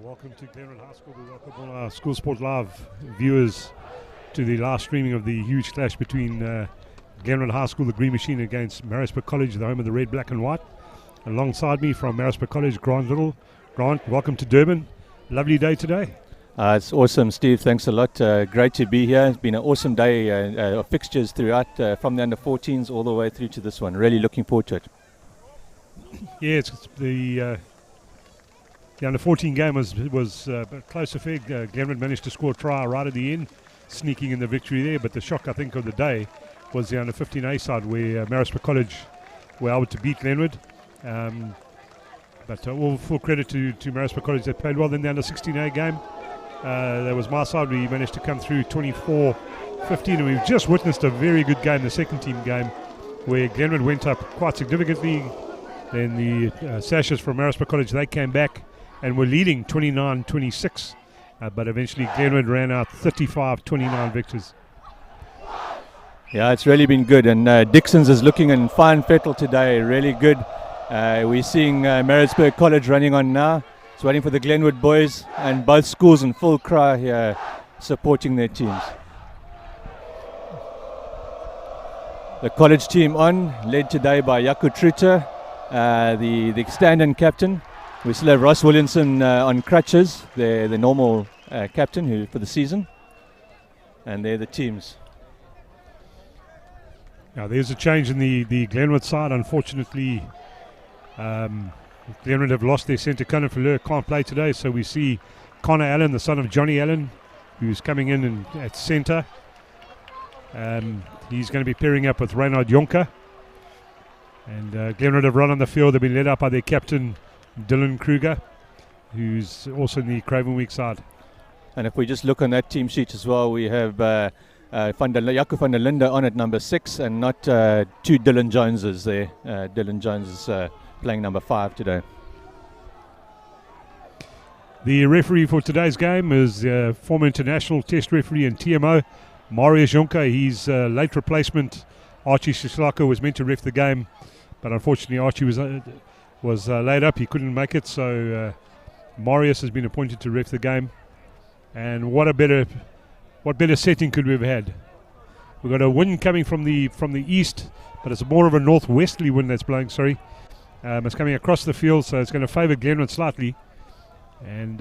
Welcome to Glenwood High School. We welcome all our School Sport Live viewers to the last streaming of the huge clash between Glenwood High School, the Green Machine, against Maritzburg College, the home of the red, black and white. Alongside me from Maritzburg College, Grant Little. Grant, welcome to Durban. Lovely day today. It's awesome, Steve. Thanks a lot. Great to be here. It's been an awesome day of fixtures throughout, from the under-14s all the way through to this one. Really looking forward to it. Yeah, it's the under-14 game was a close affair. Glenwood managed to score a try right at the end, sneaking in the victory there. But the shock, I think, of the day was the under-15A side, where Maritzburg College were able to beat Glenwood. But all full credit to Maritzburg College. They played well in the under-16A game. That was my side. We managed to come through 24-15, and we've just witnessed a very good game, the second team game, where Glenwood went up quite significantly. Then the Sashes from Maritzburg College, they came back and were leading 29-26, but eventually Glenwood ran out 35-29 victors. Yeah, it's really been good, and Dixon's is looking in fine fettle today, really good. We're seeing Maritzburg College running on now. It's waiting for the Glenwood boys, and both schools in full cry here supporting their teams. The college team on, led today by Jaco Truter, the stand-in captain. We still have Ross Williamson on crutches, the normal captain for the season. And they're the teams. Now there's a change in the Glenwood side. Unfortunately, Glenwood have lost their centre. Conor Fleur can't play today, so we see Connor Allen, the son of Johnny Allen, who's coming in at centre. He's going to be pairing up with Reinhard Jonker. And Glenwood have run on the field. They've been led up by their captain, Dylan Kruger, who's also in the Craven Week side. And if we just look on that team sheet as well, we have Jaco van der Linde on at number 6, and not two Dylan Joneses there. Dylan Jones is playing number 5 today. The referee for today's game is former international test referee and TMO, Marius Jonker. He's late replacement. Archie Shislako was meant to ref the game, but unfortunately Archie was laid up. He couldn't make it, so Marius has been appointed to ref the game. And what better setting could we have had? We've got a wind coming from the east, but it's more of a northwesterly wind that's blowing. It's coming across the field, so it's going to favour Glenwood slightly. And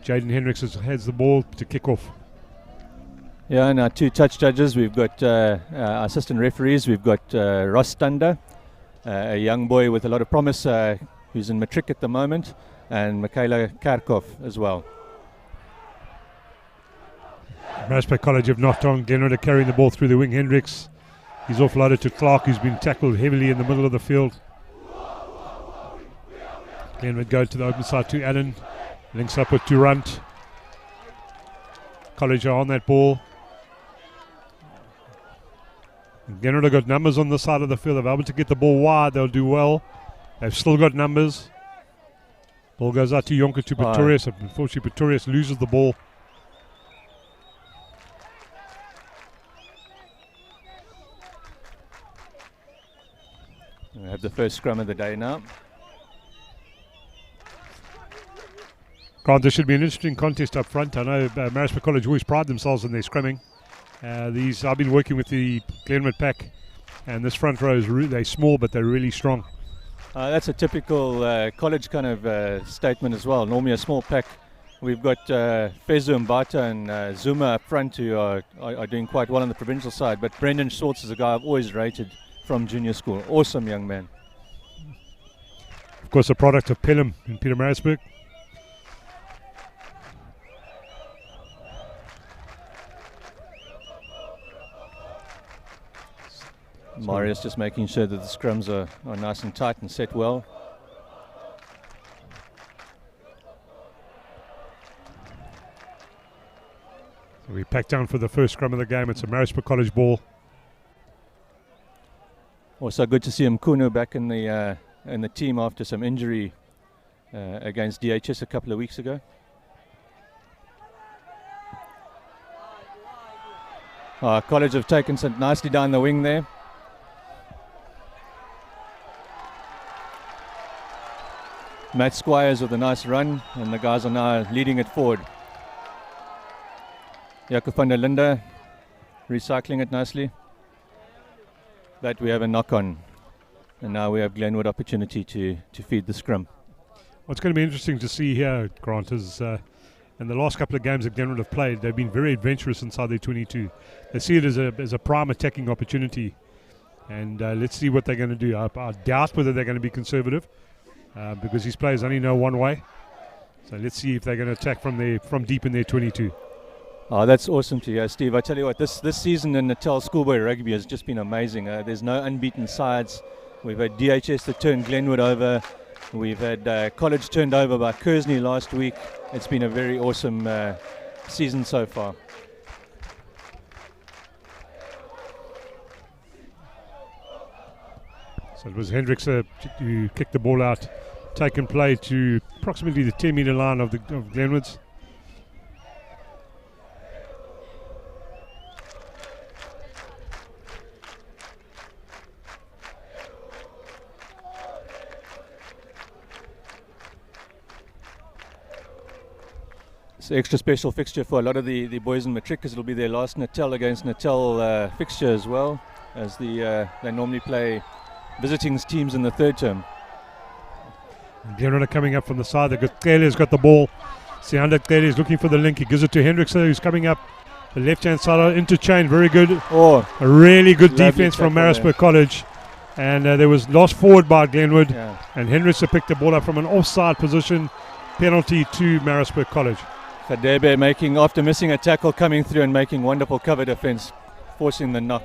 Jaden Hendricks has the ball to kick off. Yeah, and our two touch judges, we've got our assistant referees. We've got Ross Thunder, a young boy with a lot of promise, who's in matric at the moment, and Michaela Karkov as well. Maritzburg College have knocked on. Glenwood are carrying the ball through the wing. Hendricks, he's offloaded to Clark, who's been tackled heavily in the middle of the field. Glenwood go to the open side to Allen, links up with Durant. College are on that ball. Glenwood have got numbers on the side of the field. If they're able to get the ball wide, they'll do well. They've still got numbers. Ball goes out to Jonker to Pretorius. Unfortunately, Pretorius loses the ball. We have the first scrum of the day now. Grant, this should be an interesting contest up front. I know Maritzburg College always pride themselves in their scrumming. I've been working with the Glenwood pack, and this front row is they're small, but they're really strong. That's a typical college kind of statement as well. Normally a small pack. We've got Fezu Mbata and Zuma up front, who are doing quite well on the provincial side. But Brendan Schwartz is a guy I've always rated from junior school. Awesome young man. course, a product of Pelham in Peter Maritzburg. Marius just making sure that the scrums are nice and tight and set well. So we packed down for the first scrum of the game. It's a Maritzburg College ball. Also good to see Mkunu back in the team after some injury against DHS a couple of weeks ago. College have taken St nicely down the wing there. Matt Squires with a nice run, and the guys are now leading it forward. Jacob van der Linde recycling it nicely. But we have a knock on, and now we have Glenwood opportunity to feed the scrum. What's going to be interesting to see here, Grant, is in the last couple of games that Glenwood have played, they've been very adventurous inside their 22. They see it as a prime attacking opportunity, and let's see what they're going to do. I doubt whether they're going to be conservative, because these players only know one way. So let's see if they're going to attack from deep in their 22. Oh, that's awesome to hear, Steve. I tell you what, this season in Natal Schoolboy Rugby has just been amazing. There's no unbeaten sides. We've had DHS that turned Glenwood over. We've had College turned over by Kersney last week. It's been a very awesome season so far. So it was Hendricks who kicked the ball out, taken play to approximately the 10-metre line of Glenwood's. It's an extra special fixture for a lot of the boys in matric, because it'll be their last Natal against Natal fixture as well, as they normally play visiting teams in the third term. Glenwood are coming up from the side. Kelly's got the ball. Sianda Kelly is looking for the link. He gives it to Hendricks, who's coming up the left-hand side. Interchange, very good. Oh, a really good defense from Maritzburg College. And there was lost forward by Glenwood. Yeah. And Hendricks picked the ball up from an offside position. Penalty to Maritzburg College. Khadebe after missing a tackle, coming through and making wonderful cover defense, forcing the knock.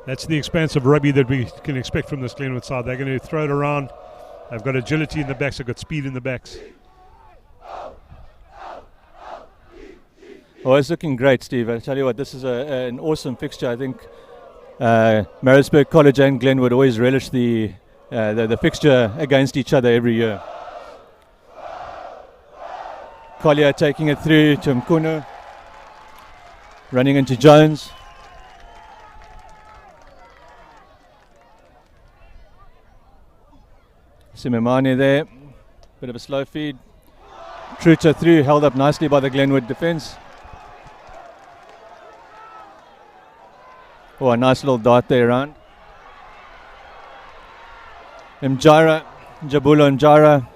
That's the expansive rugby that we can expect from this Glenwood side. They're going to throw it around. They've got agility in the backs. They've got speed in the backs. Oh, it's looking great, Steve. I tell you what, this is an awesome fixture. I think Maritzburg College and Glenwood always relish the fixture against each other every year. Collier taking it through to Mkunu, running into Jones. Simimane there, bit of a slow feed. Trucha through, held up nicely by the Glenwood defence. Oh, a nice little dart there around. Jabulo Mjara,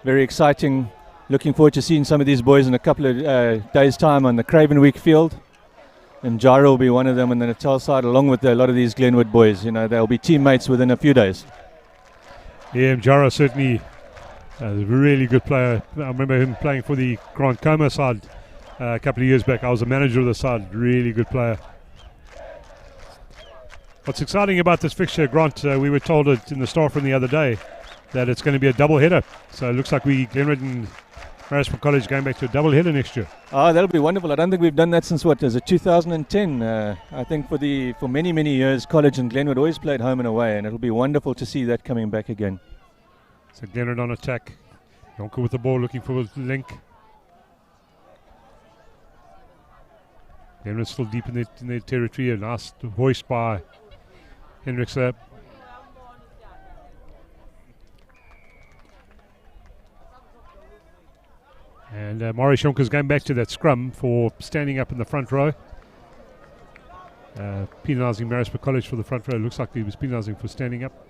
very exciting. Looking forward to seeing some of these boys in a couple of days' time on the Craven Week field. Mjara will be one of them on the Natal side, along with a lot of these Glenwood boys. You know, they'll be teammates within a few days. Yeah, Mjara certainly a really good player. I remember him playing for the Grand Coma side a couple of years back. I was a manager of the side. Really good player. What's exciting about this fixture, Grant, we were told it in the staff room the other day that it's going to be a double header. So it looks like Glenwood and Maritzburg College going back to a double header next year. Oh, that'll be wonderful. I don't think we've done that since, what, is it 2010? I think for many, many years, College and Glenwood always played home and away, and it'll be wonderful to see that coming back again. So Glenwood on attack. Yonker with the ball, looking for a link. Glenwood still deep in their territory. A nice hoist by Hendricks there. And Marius Jonker's going back to that scrum for standing up in the front row. Penalising Maritzburg College for the front row. Looks like he was penalising for standing up.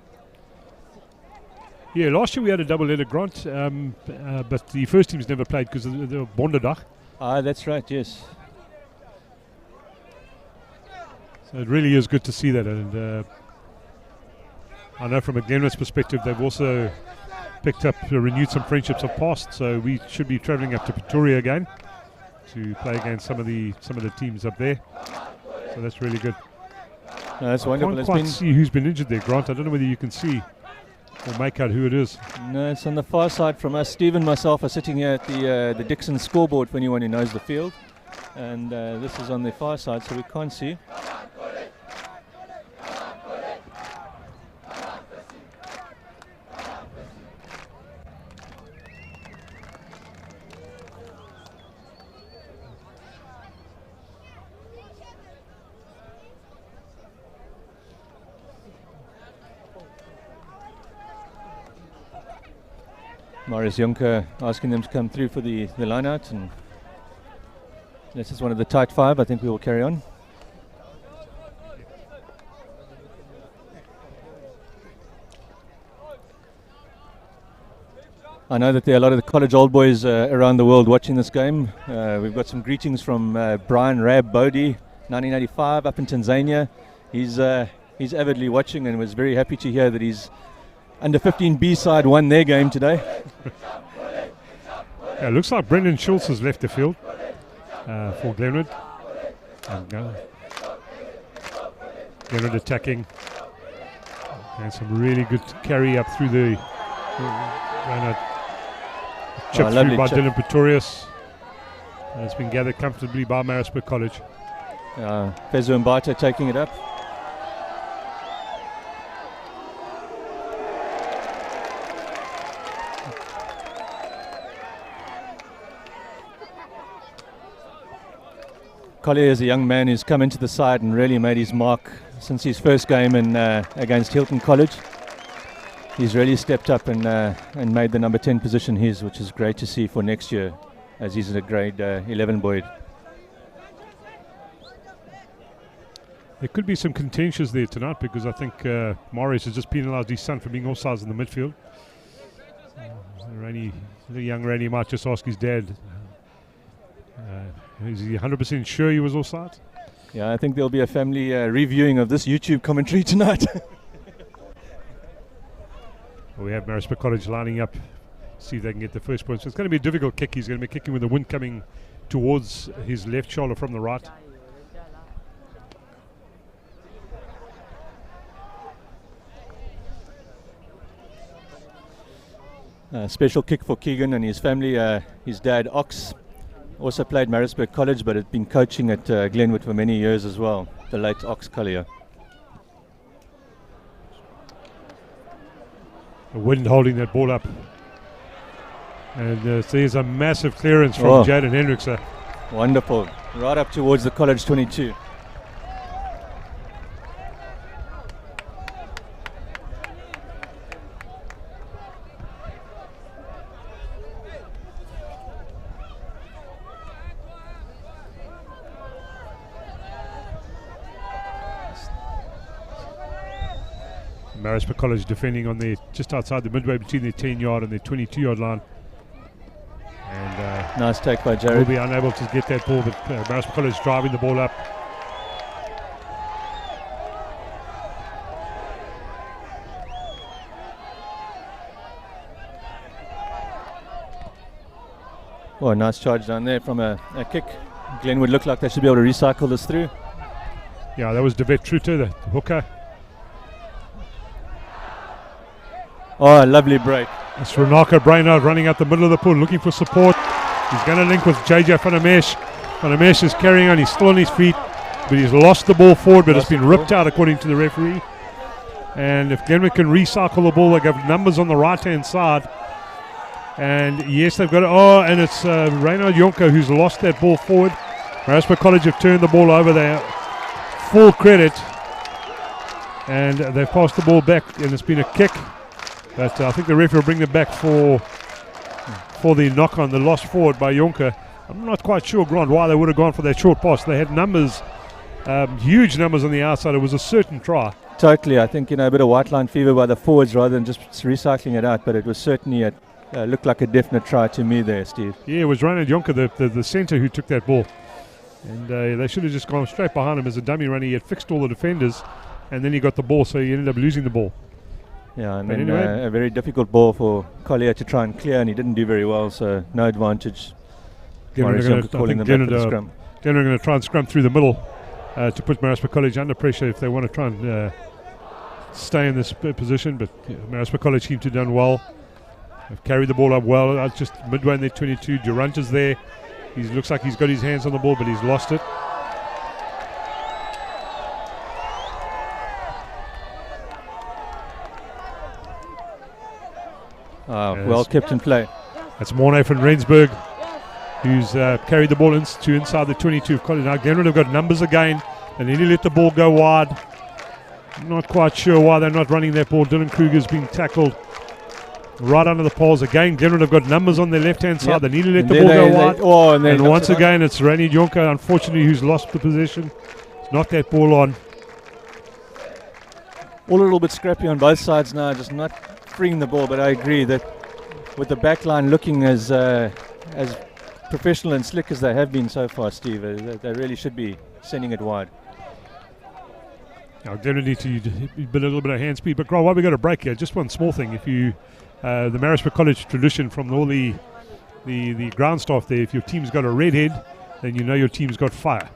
Yeah, last year we had a double-header, Grant, but the first teams never played because of the Bonderdag. Ah, that's right, yes. So it really is good to see that, and I know from a Glenwood's perspective they've also picked up, renewed some friendships of past, so we should be travelling up to Pretoria again to play against some of the teams up there. So that's really good. No, that's I wonderful. can't quite see who's been injured there, Grant. I don't know whether you can see or make out who it is. No, it's on the far side from us. Steve and myself are sitting here at the Dixon scoreboard for anyone who knows the field. And this is on the far side, so we can't see. Marius Jonker asking them to come through for the line out, and this is one of the tight five. I think we will carry on. I know that there are a lot of the college old boys around the world watching this game. We've got some greetings from Brian Rab Bodie, 1985, up in Tanzania. He's avidly watching and was very happy to hear that his under 15 B side won their game today. Yeah, it looks like Brendan Schultz has left the field for Glenwood. Glenwood attacking. And some really good carry up through the chip through by Dylan Pretorius. And it's been gathered comfortably by Maritzburg College. Fezu Mbata taking it up. Collier is a young man who's come into the side and really made his mark since his first game against Hilton College. He's really stepped up and made the number 10 position his, which is great to see for next year, as he's a grade 11 boy. There could be some contentious there tonight because I think Morris has just penalised his son for being offsides in the midfield. The young Randy might just ask his dad, is he 100% sure he was offside? Yeah, I think there'll be a family reviewing of this YouTube commentary tonight. We have Maritzburg College lining up, see if they can get the first point. So it's going to be a difficult kick. He's going to be kicking with the wind coming towards his left shoulder from the right. Special kick for Keegan and his family. His dad, Ox, also played Maritzburg College, but had been coaching at Glenwood for many years as well, the late Ox Collier. The wind holding that ball up. And there's a massive clearance from Jaden Hendrickson. Wonderful. Right up towards the college 22. Maritzburg College defending on the just outside the midway between their 10-yard and their 22-yard line. And nice take by Jared. Will be unable to get that ball, but Maritzburg College driving the ball up. Oh, a nice charge down there from a kick. Glenwood looked like they should be able to recycle this through. Yeah, that was Devet Truter, the hooker. Oh, a lovely break. It's Renako Brainard running out the middle of the pool looking for support. He's going to link with JJ Van der Mesh. Van der Mesh is carrying on. He's still on his feet, but he's lost the ball forward, but it's been ripped out according to the referee. And if Glenwood can recycle the ball, they have numbers on the right-hand side. And yes, they've got it. Oh, and it's Reynard Jonker who's lost that ball forward. Maritzburg College have turned the ball over there. Full credit. And they've passed the ball back, and it's been a kick. But I think the referee will bring them back for the knock on the lost forward by Jonker. I'm not quite sure, Grant, why they would have gone for that short pass. They had numbers, huge numbers on the outside. It was a certain try. totally. I think, a bit of white line fever by the forwards rather than just recycling it out, but it was certainly looked like a definite try to me there, Steve. Yeah, it was Reinhard Jonker, the centre, who took that ball. And they should have just gone straight behind him as a dummy runner. He had fixed all the defenders, and then he got the ball, so he ended up losing the ball. Yeah, and but then anyway, a very difficult ball for Collier to try and clear, and he didn't do very well, so no advantage. Marius Jonker calling them back to the scrum. Glenwood are going to try and scrum through the middle to put Maritzburg College under pressure if they want to try and stay in this position, but Maritzburg College seem to have done well. They've carried the ball up well, just midway in their 22. Durant is there. He looks like he's got his hands on the ball, but he's lost it. Well kept in play. That's Mornay from Rensburg, who's carried the ball to inside the 22 of College. Now Glenwood have got numbers again. They nearly let the ball go wide. I'm not quite sure why they're not running that ball. Dylan Kruger's being tackled right under the poles again. Glenwood have got numbers on their left-hand side. They nearly let the ball go wide. And once again, it's Rani Jonker, unfortunately, who's lost the possession. Knocked that ball on. All a little bit scrappy on both sides now, just not freeing the ball. But I agree that with the back line looking as professional and slick as they have been so far, Steve, they really should be sending it wide. Now, Glenwood need to build a little bit of hand speed. But, while we got a break here, just one small thing. If you, the Maritzburg College tradition from all the ground staff there, if your team's got a redhead, then you know your team's got fire.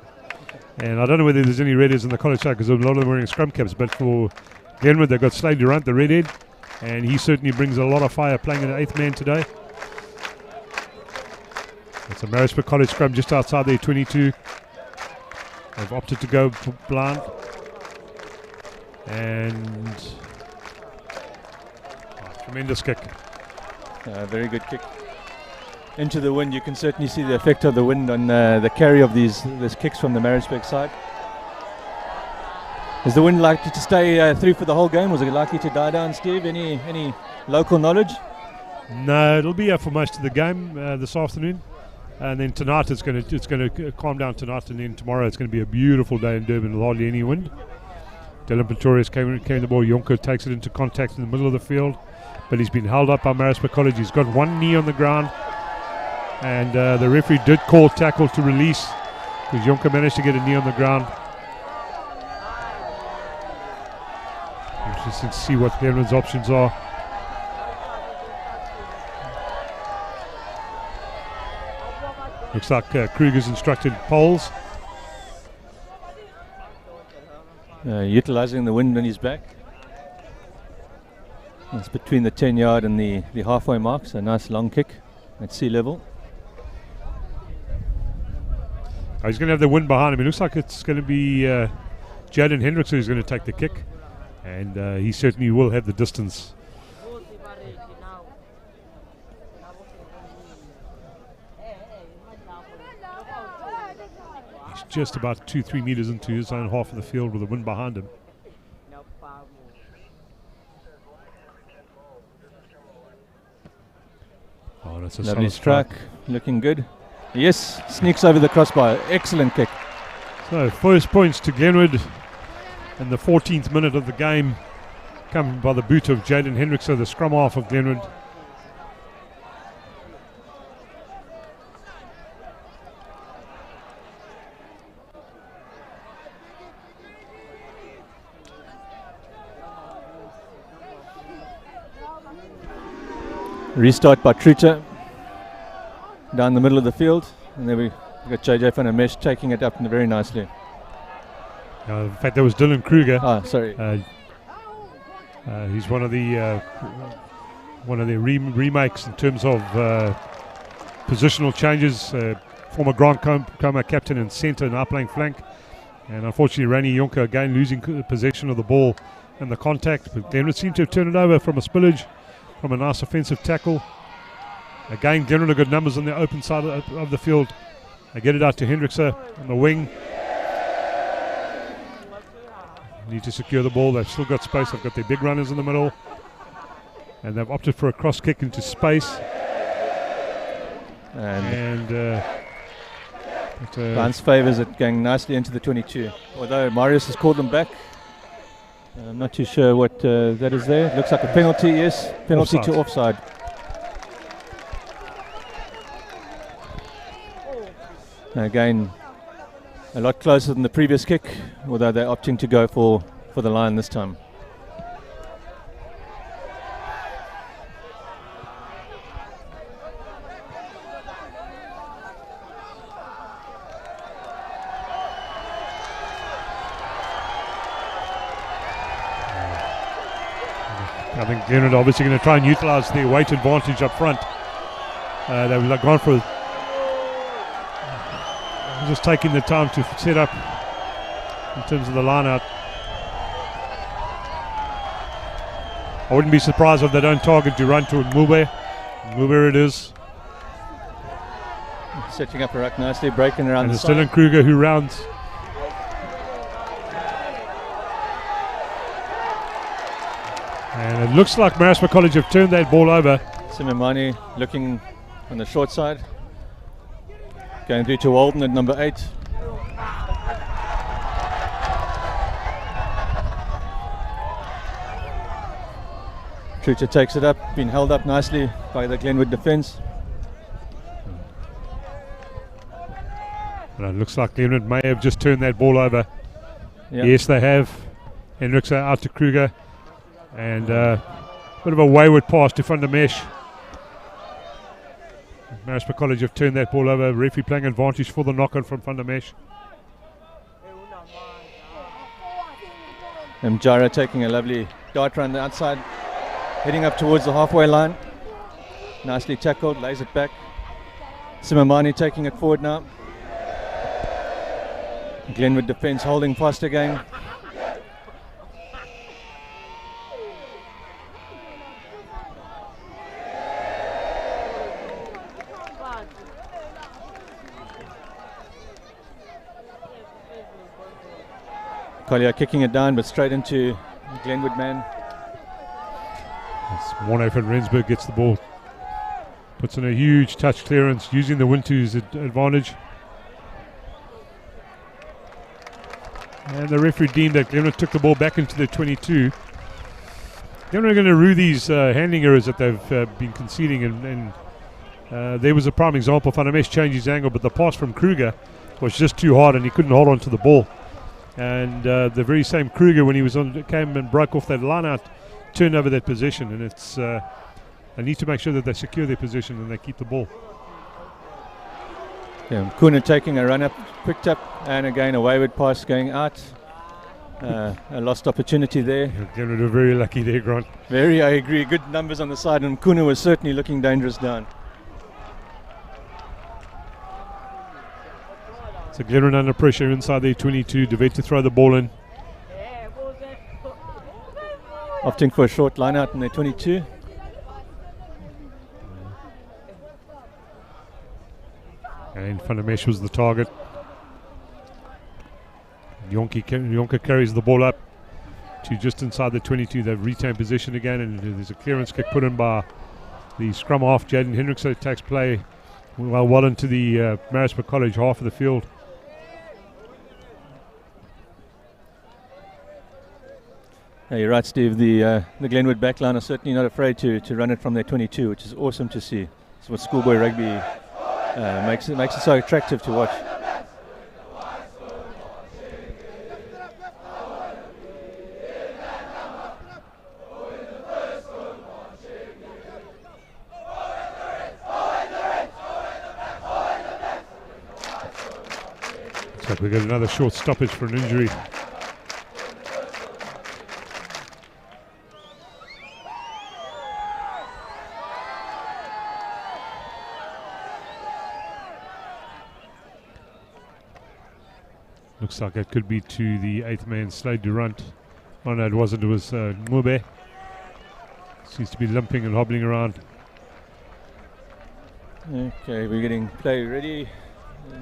And I don't know whether there's any redheads in the college side because a lot of them are wearing scrum caps. But for Glenwood, they've got Slade Durant, the redhead, and he certainly brings a lot of fire playing in the 8th man today. It's a Maritzburg College scrum just outside their 22. They've opted to go blind. And tremendous kick. Very good kick. Into the wind. You can certainly see the effect of the wind on the carry of these kicks from the Maritzburg side. Is the wind likely to stay through for the whole game? Was it likely to die down, Steve? Any local knowledge? No, it'll be up for most of the game this afternoon, and then tonight it's going to calm down tonight, and then tomorrow it's going to be a beautiful day in Durban with hardly any wind. Dylan Pretorius came the ball. Jonker takes it into contact in the middle of the field, but he's been held up by Maritzburg College. He's got one knee on the ground, and the referee did call tackle to release because Jonker managed to get a knee on the ground. Interesting to see what Glenwood's options are. Looks like Kruger's instructed poles. Utilizing the wind on his back. It's between the 10-yard and the halfway mark, so a nice long kick at sea level. He's going to have the wind behind him. It looks like it's going to be Jaden Hendrickson who's going to take the kick, and he certainly will have the distance. He's just about 2-3 meters into his own half of the field with the wind behind him. Oh, that's a lovely strike, looking good. Yes, sneaks over the crossbar. Excellent kick. So first points to Glenwood in the 14th minute of the game, come by the boot of Jaden Hendrickson, the scrum half of Glenwood. Restart by Truter down the middle of the field, and then we got JJ van der Mesh taking it up very nicely. In fact, that was Dylan Kruger. Sorry. He's one of the remakes in terms of positional changes. Former Grand Coma captain and centre, now playing flank, and unfortunately Rani Jonker again losing possession of the ball and the contact. But Glenwood seemed to have turned it over from a spillage, from a nice offensive tackle. Again, Glenwood have got numbers on the open side of the field. They get it out to Hendrickson on the wing. Need to secure the ball. They've still got space. They've got their big runners in the middle, and they've opted for a cross kick into space. And Lance favours it going nicely into the 22. Although Marius has called them back. I'm not too sure what that is there. Looks like a penalty, yes. Penalty to offside. Again, a lot closer than the previous kick, although they're opting to go for the line this time. I think Glenwood obviously going to try and utilise their weight advantage up front. They've gone for just taking the time to set up in terms of the line out. I wouldn't be surprised if they don't target Durant or Mube. Mube it is. Setting up a ruck nicely, breaking around and the it's side. Dylan Kruger who rounds. And it looks like Maritzburg College have turned that ball over. Simimani looking on the short side. Going through to Walden at number 8. Trucha takes it up, been held up nicely by the Glenwood defence. And it looks like Glenwood may have just turned that ball over. Yep. Yes, they have. Hendricks out to Kruger. And a bit of a wayward pass to Van der Mesh. Maritzburg College have turned that ball over. Referee playing advantage for the knock-on from Van der Mesh. And Jara taking a lovely dart around the outside, heading up towards the halfway line. Nicely tackled, lays it back. Simimani taking it forward now. Glenwood defence holding fast again. Collier kicking it down, but straight into the Glenwood man. Morne van Rensburg gets the ball. Puts in a huge touch clearance, using the wind to his advantage. And the referee deemed that Glenwood took the ball back into the 22. Glenwood are going to rue these handling errors that they've been conceding. And there was a prime example. Van der Mesh changed his angle, but the pass from Kruger was just too hard and he couldn't hold on to the ball. And the very same Kruger, when he was on, came and broke off that line out, turned over that position. And it's they need to make sure that they secure their position and they keep the ball. Yeah, Kuna taking a run up, quick tap, and again a wayward pass going out. A lost opportunity there. Glenwood were very lucky there, Grant. Very, I agree. Good numbers on the side, and Kuna was certainly looking dangerous down. So Glenwood under pressure inside their 22. Devet to throw the ball in. Opting for a short line out in their 22. And Van der Mesh was the target. Jonker carries the ball up to just inside the 22. They've retained position again, and there's a clearance kick put in by the scrum half. Jaden Hendricks takes play well into the Maritzburg College half of the field. Yeah, you're right, Steve. The Glenwood backline are certainly not afraid to run it from their 22, which is awesome to see. It's what schoolboy rugby makes it so attractive to watch. Looks like we got another short stoppage for an injury. Looks like it could be to the 8th man, Slade Durant. Oh no, it wasn't. It was Mube. Seems to be limping and hobbling around. Okay, we're getting play ready.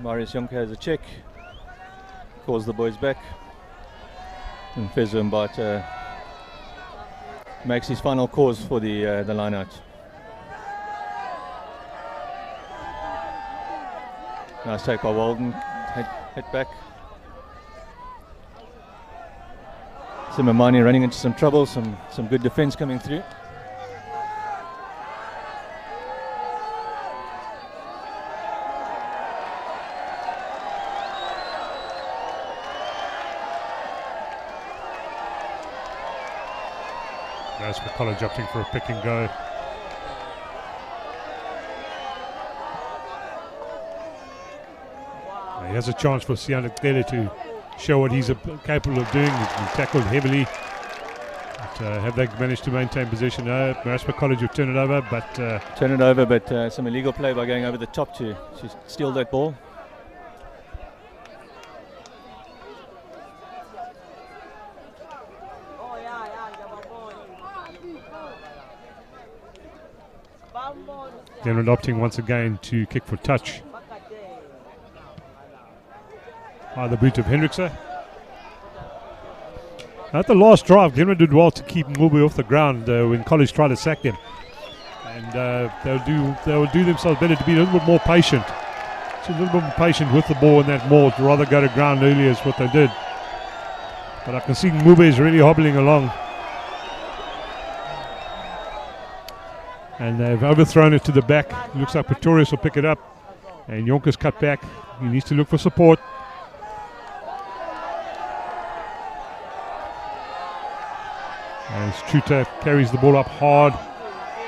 Marius Jonker has a check. Calls the boys back. And Fezo Mbata makes his final calls for the line out. Nice take by Walden. Head back. Simamani running into some trouble, some good defense coming through. Maritzburg College opting for a pick and go. He has a chance for Siana Tele to show what he's capable of doing. He's been tackled heavily. But, have they managed to maintain position? No, Maritzburg College will turn it over, but Some illegal play by going over the top to steal that ball. Glenwood opting once again to kick for touch. By the boot of Hendrickse. At the last drive, Glenwood did well to keep Mulby off the ground when College tried to sack them. And they'll do themselves better to be a little bit more patient. A little bit more patient with the ball in that maul to rather go to ground earlier is what they did. But I can see Mulby is really hobbling along. And they've overthrown it to the back. Looks like Pretorius will pick it up. And Jonker's cut back. He needs to look for support. And Struter carries the ball up hard.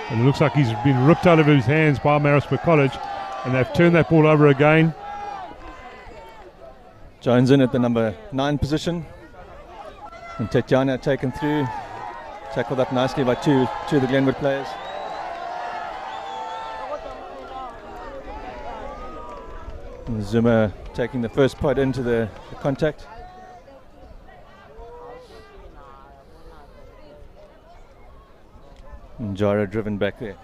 And it looks like he's been ripped out of his hands by Maritzburg College. And they've turned that ball over again. Jones in at the number 9 position. And Tetjana taken through. Tackled up nicely by two of the Glenwood players. And Zuma taking the first pot into the contact. And Jara driven back there.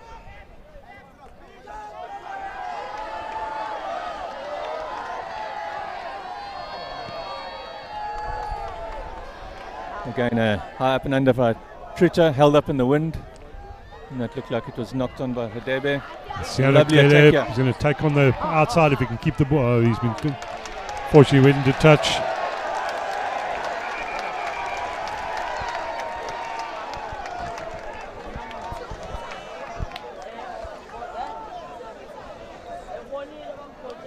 Again, a high up and under by Truta, held up in the wind. And that looked like it was knocked on by Hadebe. Lovely attack here. He's going to take on the outside if he can keep the ball. Oh, he's been good. Fortunately, went into touch.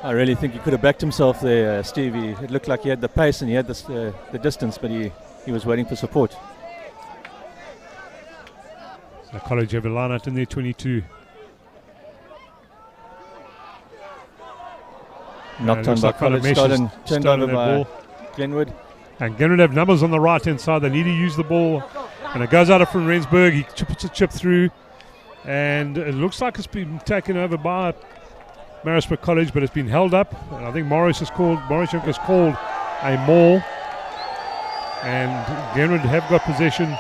I really think he could have backed himself there, Stevie. It looked like he had the pace and he had the distance, but he was waiting for support. So College have a line out in there, 22. Knocked on by College, stolen, turned over by Glenwood. And Glenwood have numbers on the right-hand side. They need to use the ball. And it goes out from Rensburg. He puts a chip through. And it looks like it's been taken over by Maritzburg College, but it's been held up. And I think Morris Jonker has called a maul. And Glenwood have got possession.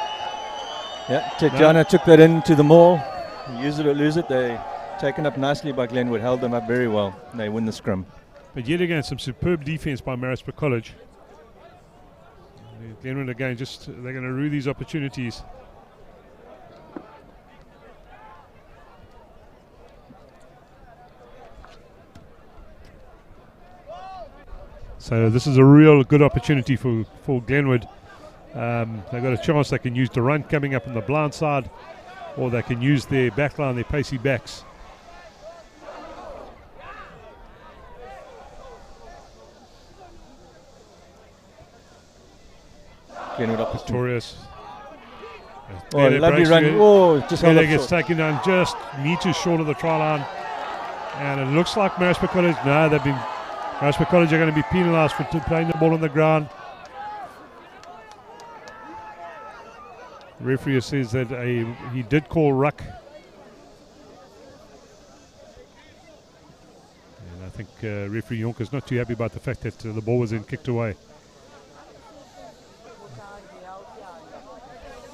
Yeah, Tetjana took that into the maul. Use it or lose it. They taken up nicely by Glenwood, held them up very well. And they win the scrum. But yet again, some superb defense by Maritzburg College. Glenwood again, they're going to rue these opportunities. So this is a real good opportunity for Glenwood. They've got a chance. They can use the run coming up on the blind side, or they can use their backline, their pacey backs. Glenwood up Pretorius. Oh, lovely run. Oh, just held up gets taken down just meters short of the try line. And it looks like Maritzburg College. No, Maritzburg College are going to be penalised for playing the ball on the ground. The referee says that he did call ruck. And I think referee Jonker's not too happy about the fact that the ball was then kicked away.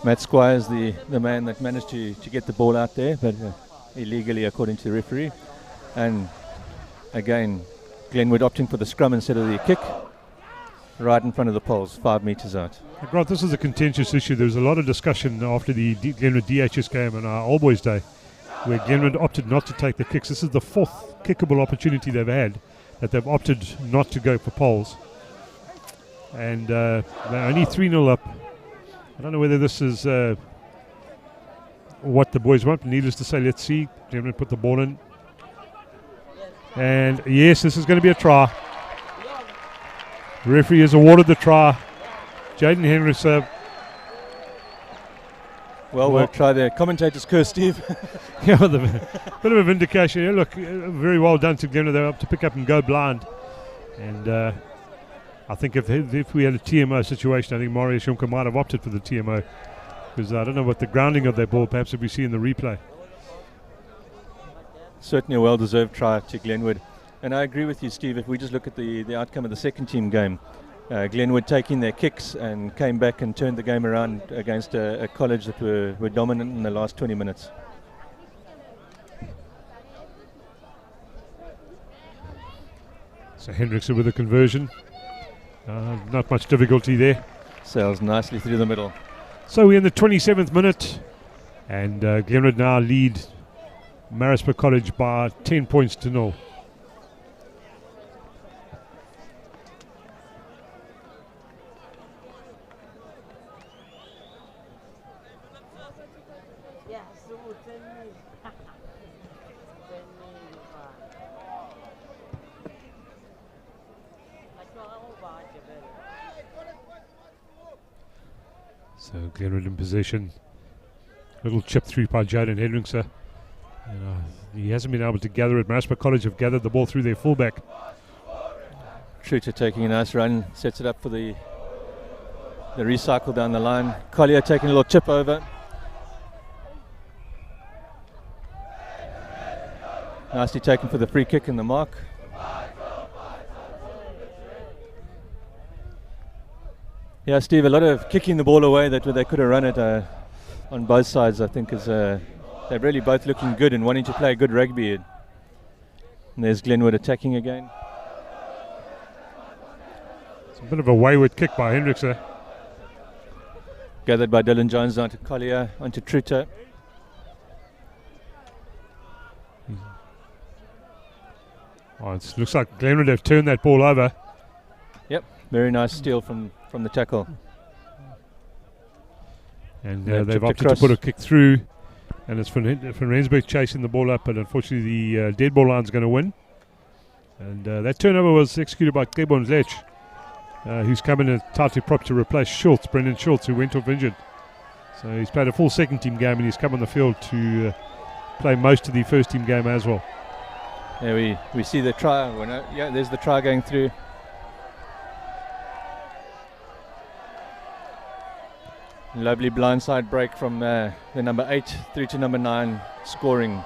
Matt Squires, the man that managed to get the ball out there, but illegally according to the referee. And again, Glenwood opting for the scrum instead of the kick, right in front of the poles, 5 meters out. Grant, this is a contentious issue. There was a lot of discussion after the Glenwood DHS game on our All Boys Day, where Glenwood opted not to take the kicks. This is the 4th kickable opportunity they've had that they've opted not to go for poles. And they're only 3-0 up. I don't know whether this is what the boys want. Needless to say, let's see. Glenwood put the ball in. And yes, this is going to be a try. The referee has awarded the try. Jaden Hendricks. Well, we'll try the commentator's curse, Steve. Yeah, with a bit of a vindication. Yeah, look, very well done to Glenwood. They were up to pick up and go blind. And I think if we had a TMO situation, I think Marius Juncker might have opted for the TMO. Because I don't know what the grounding of that ball, perhaps if we see in the replay. Certainly a well-deserved try to Glenwood. And I agree with you, Steve. If we just look at the outcome of the second team game, Glenwood taking their kicks and came back and turned the game around against a college that were dominant in the last 20 minutes. So Hendrickson with a conversion. Not much difficulty there. Sails nicely through the middle. So we're in the 27th minute, and Glenwood now lead Maritzburg College by 10 points to 0. So Glenwood in possession. Little chip through by Jaden Hendrickson. He hasn't been able to gather it. Maritzburg College have gathered the ball through their fullback. Truter taking a nice run, sets it up for the recycle down the line. Collier taking a little chip over. Nicely taken for the free kick in the mark. Yeah, Steve, a lot of kicking the ball away that they could have run it on both sides. I think is they're really both looking good and wanting to play good rugby. And there's Glenwood attacking again. It's a bit of a wayward kick by Hendrickson. Gathered by Dylan Jones down to Collier, onto Truter. Oh, it looks like Glenwood have turned that ball over. Yep, very nice steal from the tackle. And they've opted to put a kick through. And it's Van Rensburg chasing the ball up, but unfortunately the dead ball line's going to win. And that turnover was executed by Klebon Lech, who's come in and tightly propped to replace Schultz, Brendan Schultz, who went off injured. So he's played a full second team game and he's come on the field to play most of the first team game as well. Yeah, we see the try. Yeah, there's the try going through. Lovely blindside break from the number 8 through to number 9, scoring.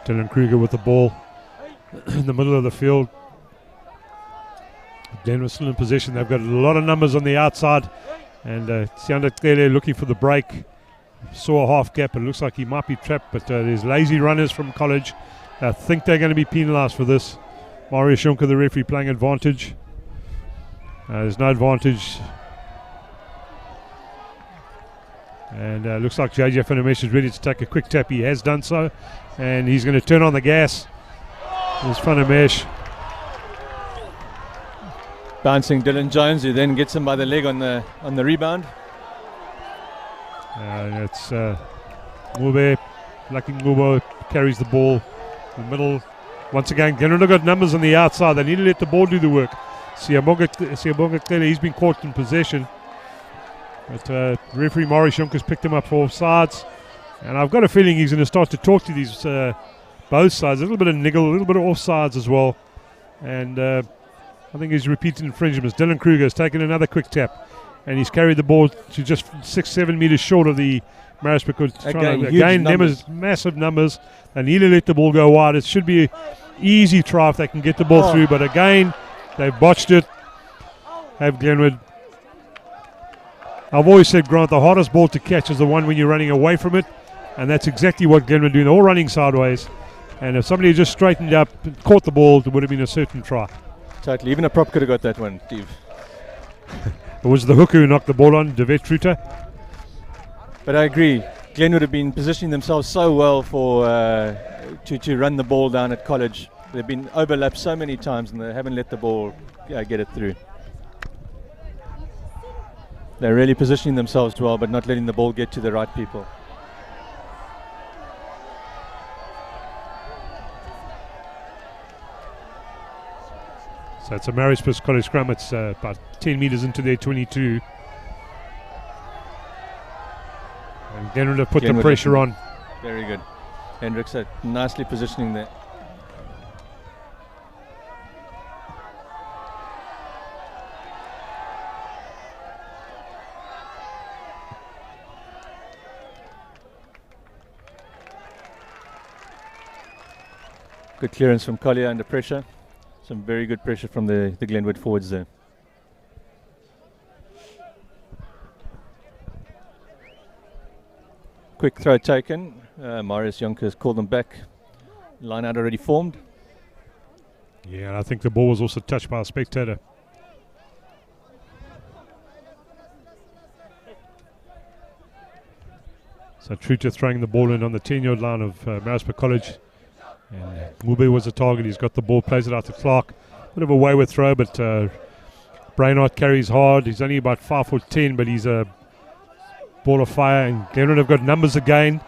Dylan Kruger with the ball in the middle of the field. Glenwood still in possession. They've got a lot of numbers on the outside. And Sianda Tlele looking for the break. Saw a half gap. It looks like he might be trapped, but there's lazy runners from college. I think they're going to be penalised for this. Marius Juncker, the referee, playing advantage. There's no advantage. And looks like JJ Finamesh is ready to take a quick tap. He has done so. And he's going to turn on the gas. There's Finamesh. Bouncing Dylan Jones, who then gets him by the leg on the rebound. It's Ngube. Lucky Ngube carries the ball in the middle. Once again, Glenwood got numbers on the outside. They need to let the ball do the work. Siyabonga Tlele, he's been caught in possession. But referee Marius Junker's picked him up for offsides. And I've got a feeling he's going to start to talk to these both sides. A little bit of niggle, a little bit of offsides as well. And I think he's repeating infringements. Dylan Kruger has taken another quick tap. And he's carried the ball to just 6-7 meters short of the Maritzburg. Again, numbers, massive numbers. They need to let the ball go wide. It should be an easy try if they can get the ball through. But again, they've botched it. Have Glenwood. I've always said, Grant, the hardest ball to catch is the one when you're running away from it. And that's exactly what Glenwood are doing. They're all running sideways. And if somebody had just straightened up and caught the ball, it would have been a certain try. Totally. Even a prop could have got that one, Steve. It was the hooker who knocked the ball on, Devet Truter. But I agree. Glenwood have been positioning themselves so well for to run the ball down at college. They've been overlapped so many times and they haven't let the ball get it through. They're really positioning themselves well, but not letting the ball get to the right people. So it's a Maritzburg College scrum. It's about 10 metres into their 22. And Glenwood have put the pressure on. Very good. Hendricks nicely positioning there. Good clearance from Collier under pressure. Some very good pressure from the Glenwood forwards there. Quick throw taken. Marius Jonker has called them back. Line out already formed. Yeah, and I think the ball was also touched by a spectator. So Trucha throwing the ball in on the 10-yard line of Maritzburg College. And Mube was the target. He's got the ball, plays it out to Clark. Bit of a wayward throw, but Brainard carries hard. He's only about 5'10", but he's a ball of fire. And Glenwood have got numbers again.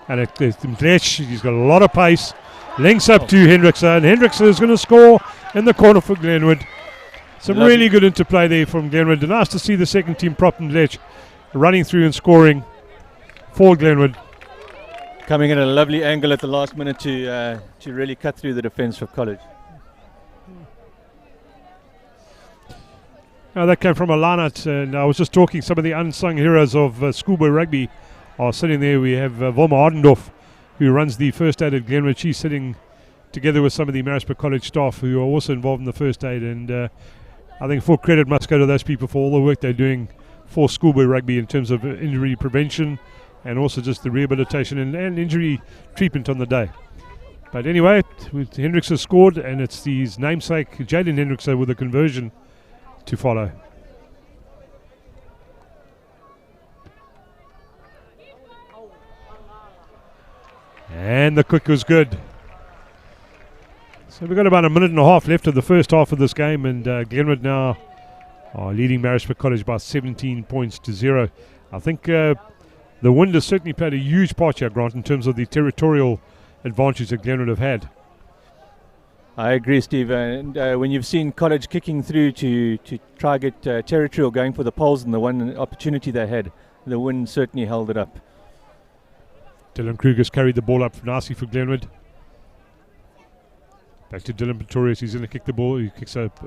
And Mdlech, he's got a lot of pace. Links up to Hendrickson. And Hendrickson is going to score in the corner for Glenwood. Some really good interplay there from Glenwood. Nice to see the second team prop Mdlech running through and scoring for Glenwood. Coming in at a lovely angle at the last minute to really cut through the defence for College. Now that came from a line-out, and I was just talking, some of the unsung heroes of schoolboy rugby are sitting there. We have Wilma Ardendorf, who runs the first aid at Glenwood. She's sitting together with some of the Maritzburg College staff who are also involved in the first aid, and I think full credit must go to those people for all the work they're doing for schoolboy rugby in terms of injury prevention and also just the rehabilitation and injury treatment on the day. But anyway, Hendricks has scored, and it's his namesake, Jaden Hendricks, with a conversion to follow. And the kick was good. So we've got about a minute and a half left of the first half of this game, and Glenwood now are leading Maritzburg College by 17 points to 0. I think the wind has certainly played a huge part here, Grant, in terms of the territorial advantage that Glenwood have had. I agree, Steve. And when you've seen College kicking through to try get territorial going for the poles, and the one opportunity they had, the wind certainly held it up. Dylan Kruger's carried the ball up nicely for Glenwood. Back to Dylan Pretorius. He's going to kick the ball. He kicks up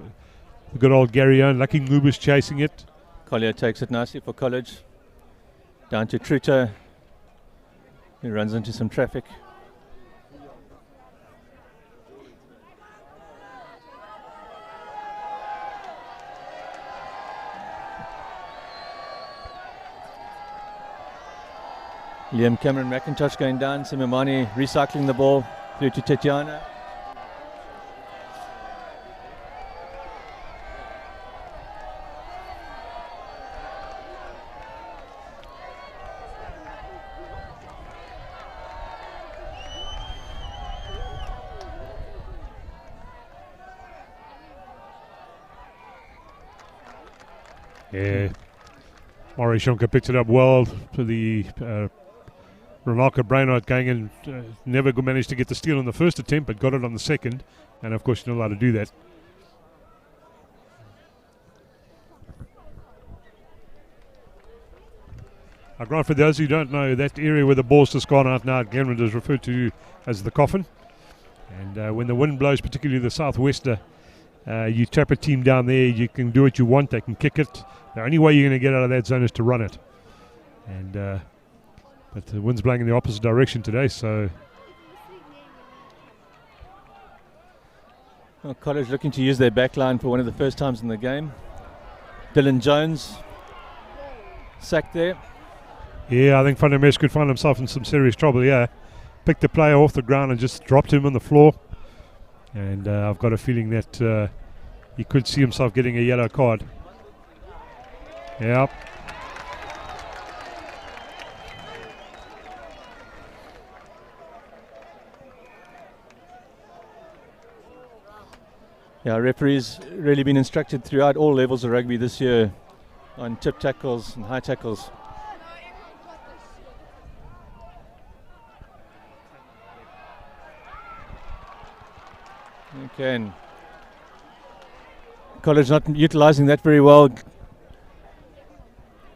the good old Gary Owen. Lucky Nguba's chasing it. Collier takes it nicely for College. Down to Truta. He runs into some traffic. Liam Cameron McIntosh going down. Simimani recycling the ball through to Tetiana. Yeah, Maurice Jonker picked it up well to the Renaka Brainard going in. Never managed to get the steal on the first attempt, but got it on the second. And of course, you're not allowed to do that. Grant, for those who don't know, that area where the ball's just gone out now at Glenwood is referred to as the coffin. And when the wind blows, particularly the southwester, you trap a team down there, you can do what you want, they can kick it. The only way you're going to get out of that zone is to run it. And but the wind's blowing in the opposite direction today, so... Well, College looking to use their back line for one of the first times in the game. Dylan Jones sacked there. Yeah, I think Van der Mes could find himself in some serious trouble, yeah. Picked the player off the ground and just dropped him on the floor. And I've got a feeling that he could see himself getting a yellow card. Yep. Yeah, referees really been instructed throughout all levels of rugby this year on tip tackles and high tackles. Okay, and College not utilising that very well.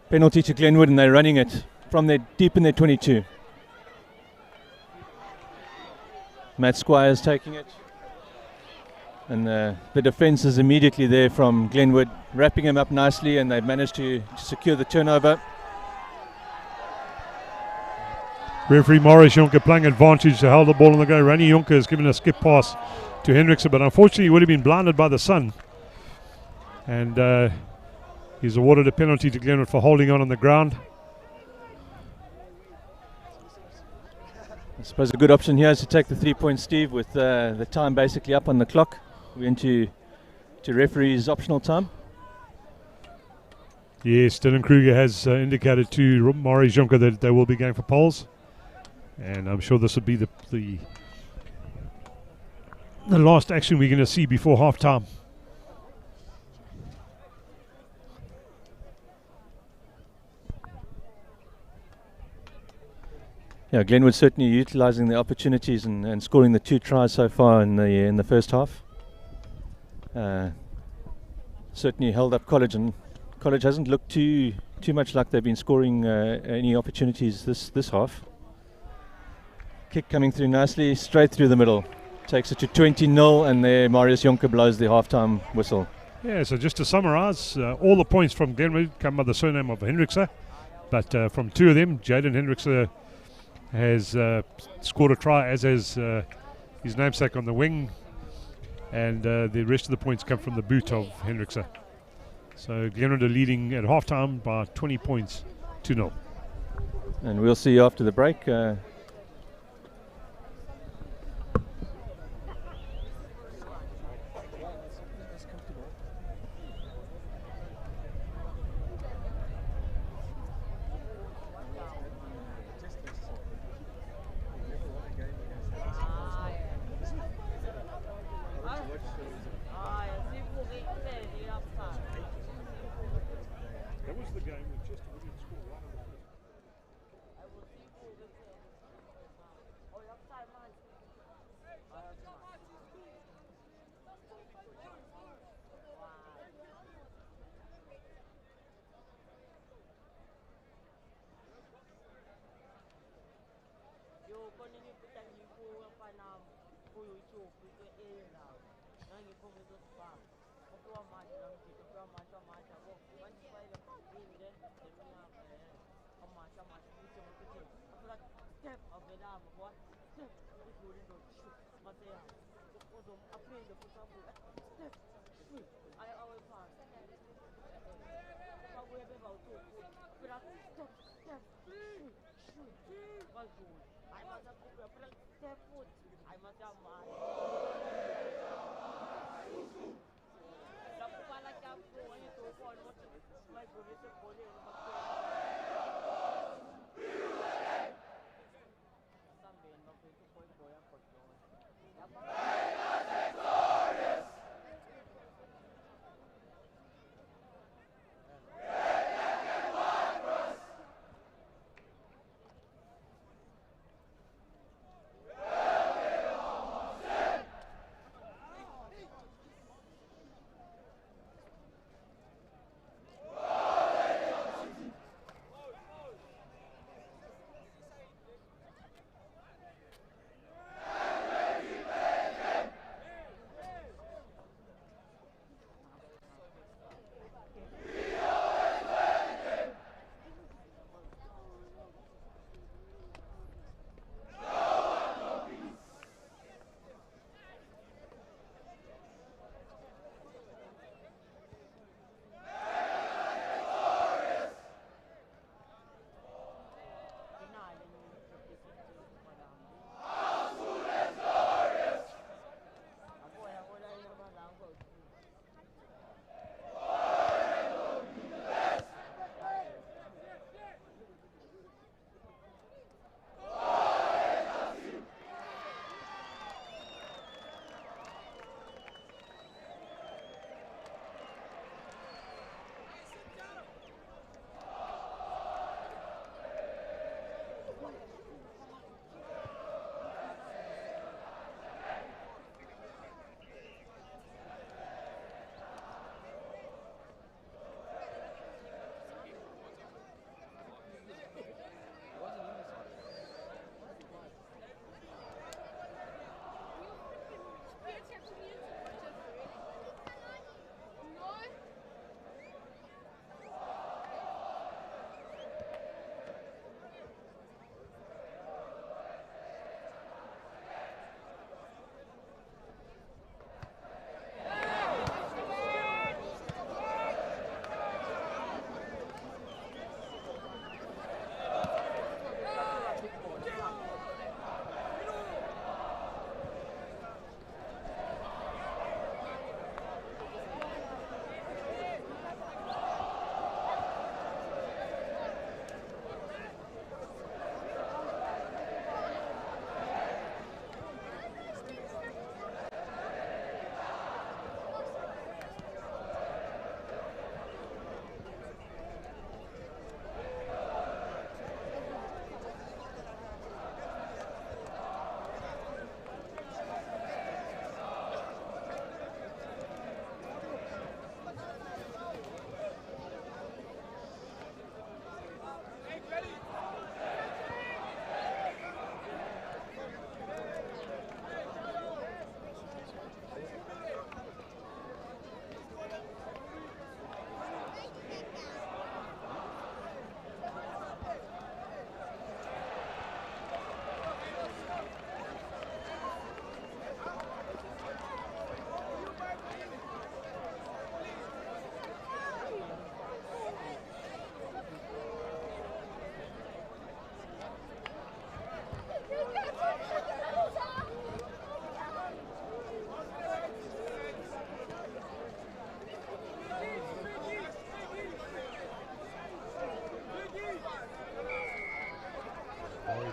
Penalty to Glenwood, and they're running it from their deep in their 22. Matt Squires taking it. And the defence is immediately there from Glenwood, wrapping him up nicely, and they've managed to secure the turnover. Referee Morris Jonker playing advantage to hold the ball on the go. Rani Jonker has given a skip pass to Hendrickson, but unfortunately he would have been blinded by the sun. And he's awarded a penalty to Glenwood for holding on the ground. I suppose a good option here is to take the 3-point Steve with the time basically up on the clock. We're into referee's optional time. Yes, Dylan Kruger has indicated to Morris Jonker that they will be going for polls. And I'm sure this will be the last action we're going to see before half time. Yeah, Glenwood certainly utilising the opportunities and scoring the 2 tries so far in the first half. Certainly held up College, and College hasn't looked too much like they've been scoring any opportunities this half. Kick coming through nicely, straight through the middle. Takes it to 20-0, and there Marius Jonker blows the half-time whistle. Yeah, so just to summarise, all the points from Glenwood come by the surname of Hendrickson, but from 2 of them, Jaden Hendrickson has scored a try, as has his namesake on the wing, and the rest of the points come from the boot of Hendrickson. So Glenwood are leading at half-time by 20 points to 0. And we'll see you after the break.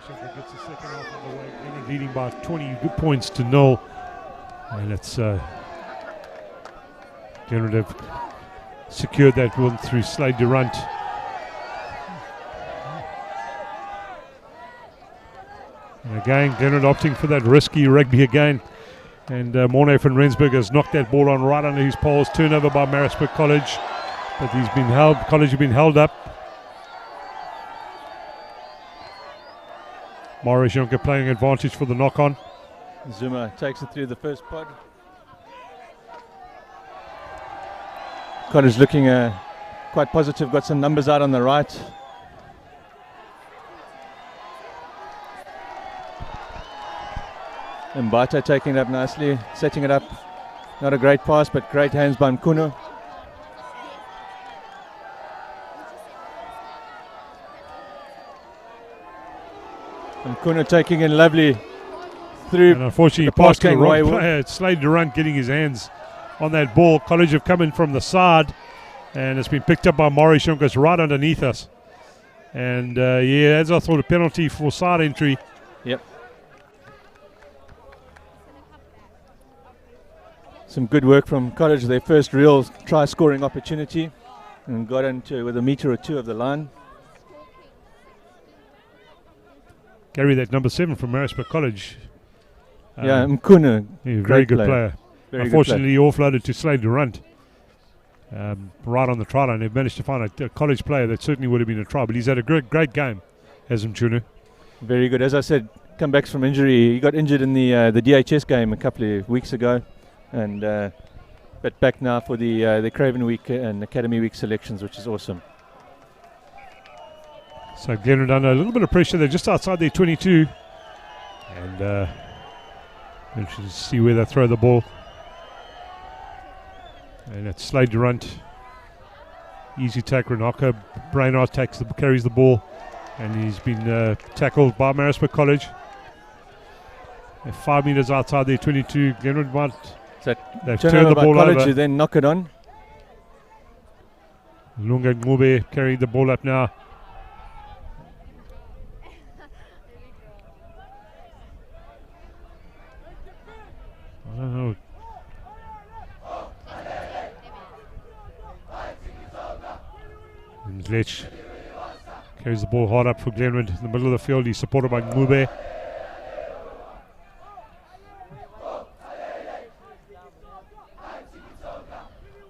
Sheffield gets the second half on the way. Glenwood leading by 20 good points to 0. And it's Glenwood have secured that one through Slade Durant. And again, Glenwood opting for that risky rugby again. And Morne van Rensburg has knocked that ball on right under his poles. Turnover by Maritzburg College. But he's been held, College have been held up. Morris Jonker playing advantage for the knock-on. Zuma takes it through the first pod. College looking quite positive, got some numbers out on the right. Mbata taking it up nicely, setting it up. Not a great pass, but great hands by Mkuno. Mkuno taking in lovely through. And unfortunately, he passed to the wrong player. It's Slade Durant getting his hands on that ball. College have come in from the side, and it's been picked up by Morris Jonker right underneath us. And yeah, as I thought, a penalty for side entry. Yep. Some good work from College, their first real try scoring opportunity, and got into with a metre or two of the line. Gary, that number 7 from Maritzburg College. Yeah, Mkuno. Very good player. Unfortunately, he offloaded to Slade Durant right on the try line. They've managed to find a College player that certainly would have been a try, but he's had a great game, has Mchunu. Very good. As I said, comebacks from injury. He got injured in the DHS game a couple of weeks ago, and but back now for the Craven Week and Academy Week selections, which is awesome. So Glenwood under a little bit of pressure. They're just outside their 22. And interesting to see where they throw the ball. And it's Slade Durant. Easy tackle. Renaka Brainard carries the ball. And he's been tackled by Maritzburg College. They're 5 meters outside their 22. Glenwood might. They've turned the ball College over. To then knock it on. Lunga Ngube carrying the ball up now. I don't know. And Lech carries the ball hard up for Glenwood in the middle of the field. He's supported by Ngube.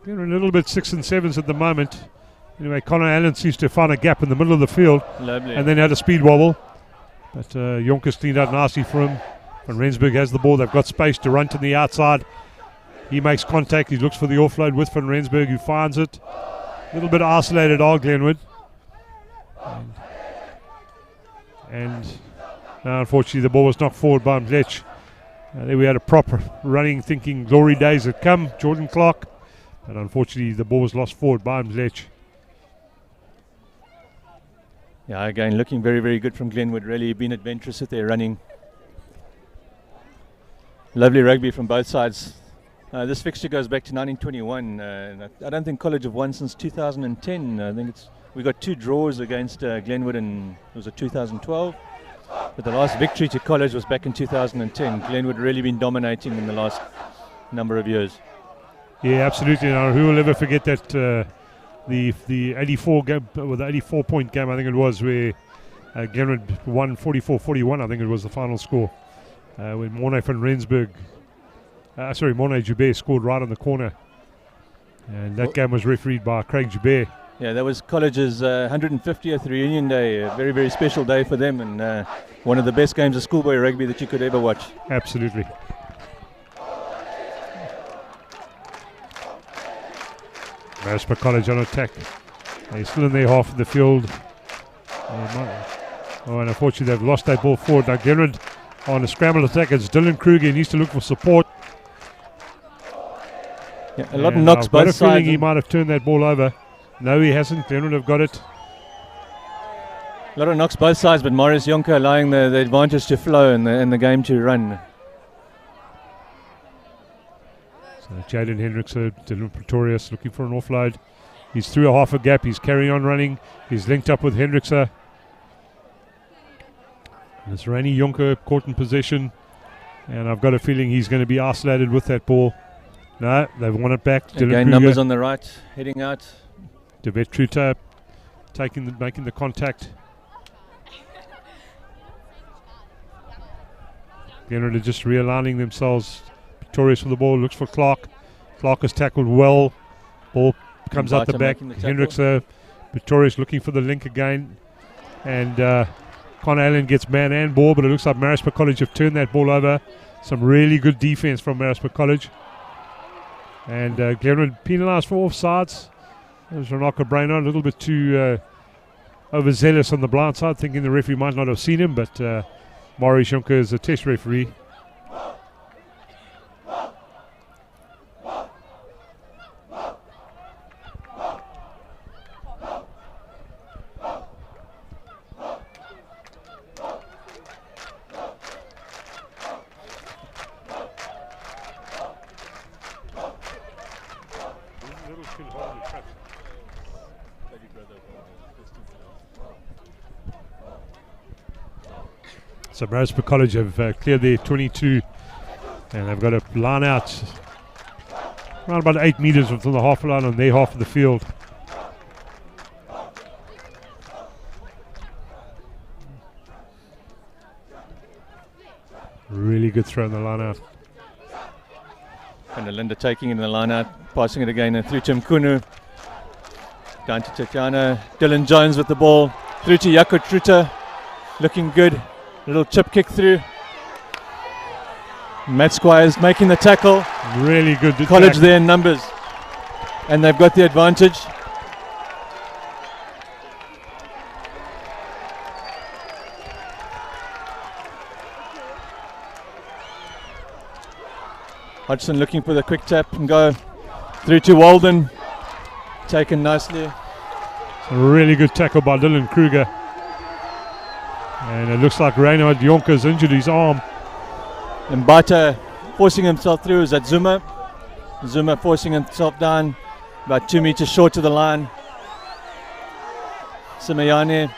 Glenwood a little bit 6 and 7s at the moment. Anyway, Connor Allen seems to have found a gap in the middle of the field. Lovely. And then had a speed wobble. But Jonkers cleaned out nicely for him. When Rensburg has the ball, they've got space to run to the outside. He makes contact. He looks for the offload with Van Rensburg, who finds it. A little bit isolated, Glenwood. And unfortunately, the ball was knocked forward by Mlech. There we had a proper running, thinking glory days had come. Jordan Clark. But unfortunately, the ball was lost forward by Mlech. Yeah, again, looking very, very good from Glenwood. Really been adventurous with their running. Lovely rugby from both sides. This fixture goes back to 1921. I don't think College have won since 2010. I think we got 2 draws against Glenwood, and it was 2012. But the last victory to College was back in 2010. Glenwood really been dominating in the last number of years. Yeah, absolutely. Now, who will ever forget that the 84 game, or the 84-point game, I think it was, where Glenwood won 44-41. I think it was the final score. When Morne van Rensburg, Morne Joubert scored right on the corner. And that game was refereed by Craig Joubert. Yeah, that was College's 150th reunion day. A very, very special day for them, and one of the best games of schoolboy rugby that you could ever watch. Absolutely. Maritzburg College on attack. They're still in their half of the field. And unfortunately they've lost that ball forward. Now Glenwood on a scramble attack. It's Dylan Kruger. He needs to look for support. Yeah, a lot of knocks both sides. I've got a feeling he might have turned that ball over. No, he hasn't. Glenwood have got it. A lot of knocks both sides, but Morris Jonker allowing the advantage to flow and the game to run. So Jaden Hendrickson, Dylan Pretorius looking for an offload. He's through a half a gap. He's carrying on running. He's linked up with Hendrickson. It's Rani Jonker caught in possession, and I've got a feeling he's going to be isolated with that ball. No, they've won it back. Again, numbers on the right, heading out. De Vetruta making the contact. Glenwood are just realigning themselves. Victorious for the ball, looks for Clark. Clark has tackled well. Ball comes out the back. Hendricks, Victorious looking for the link again. And Connor Allen gets man and ball, but it looks like Maritzburg College have turned that ball over. Some really good defense from Maritzburg College. And Glenwood penalised for offsides. There's Renaka Brainerd, a little bit too overzealous on the blind side, thinking the referee might not have seen him, but Marius Jonker is a test referee. So Maritzburg College have cleared their 22, and they've got a line out around about 8 meters from the half line on their half of the field. Really good throw in the line out. And Linda taking in the line out, passing it again through to Mkunu. Down to Tatiana. Dylan Jones with the ball. Through to Yako Truta. Looking good. Little chip kick through. Matt Squires making the tackle. Really good. College there in numbers. And they've got the advantage. Hodgson looking for the quick tap and go through to Walden. Taken nicely. A really good tackle by Dylan Kruger. And it looks like Reinhard Jonker's injured his arm. And Bata forcing himself through is at Zuma. Zuma forcing himself down about 2 meters short to the line. Simayane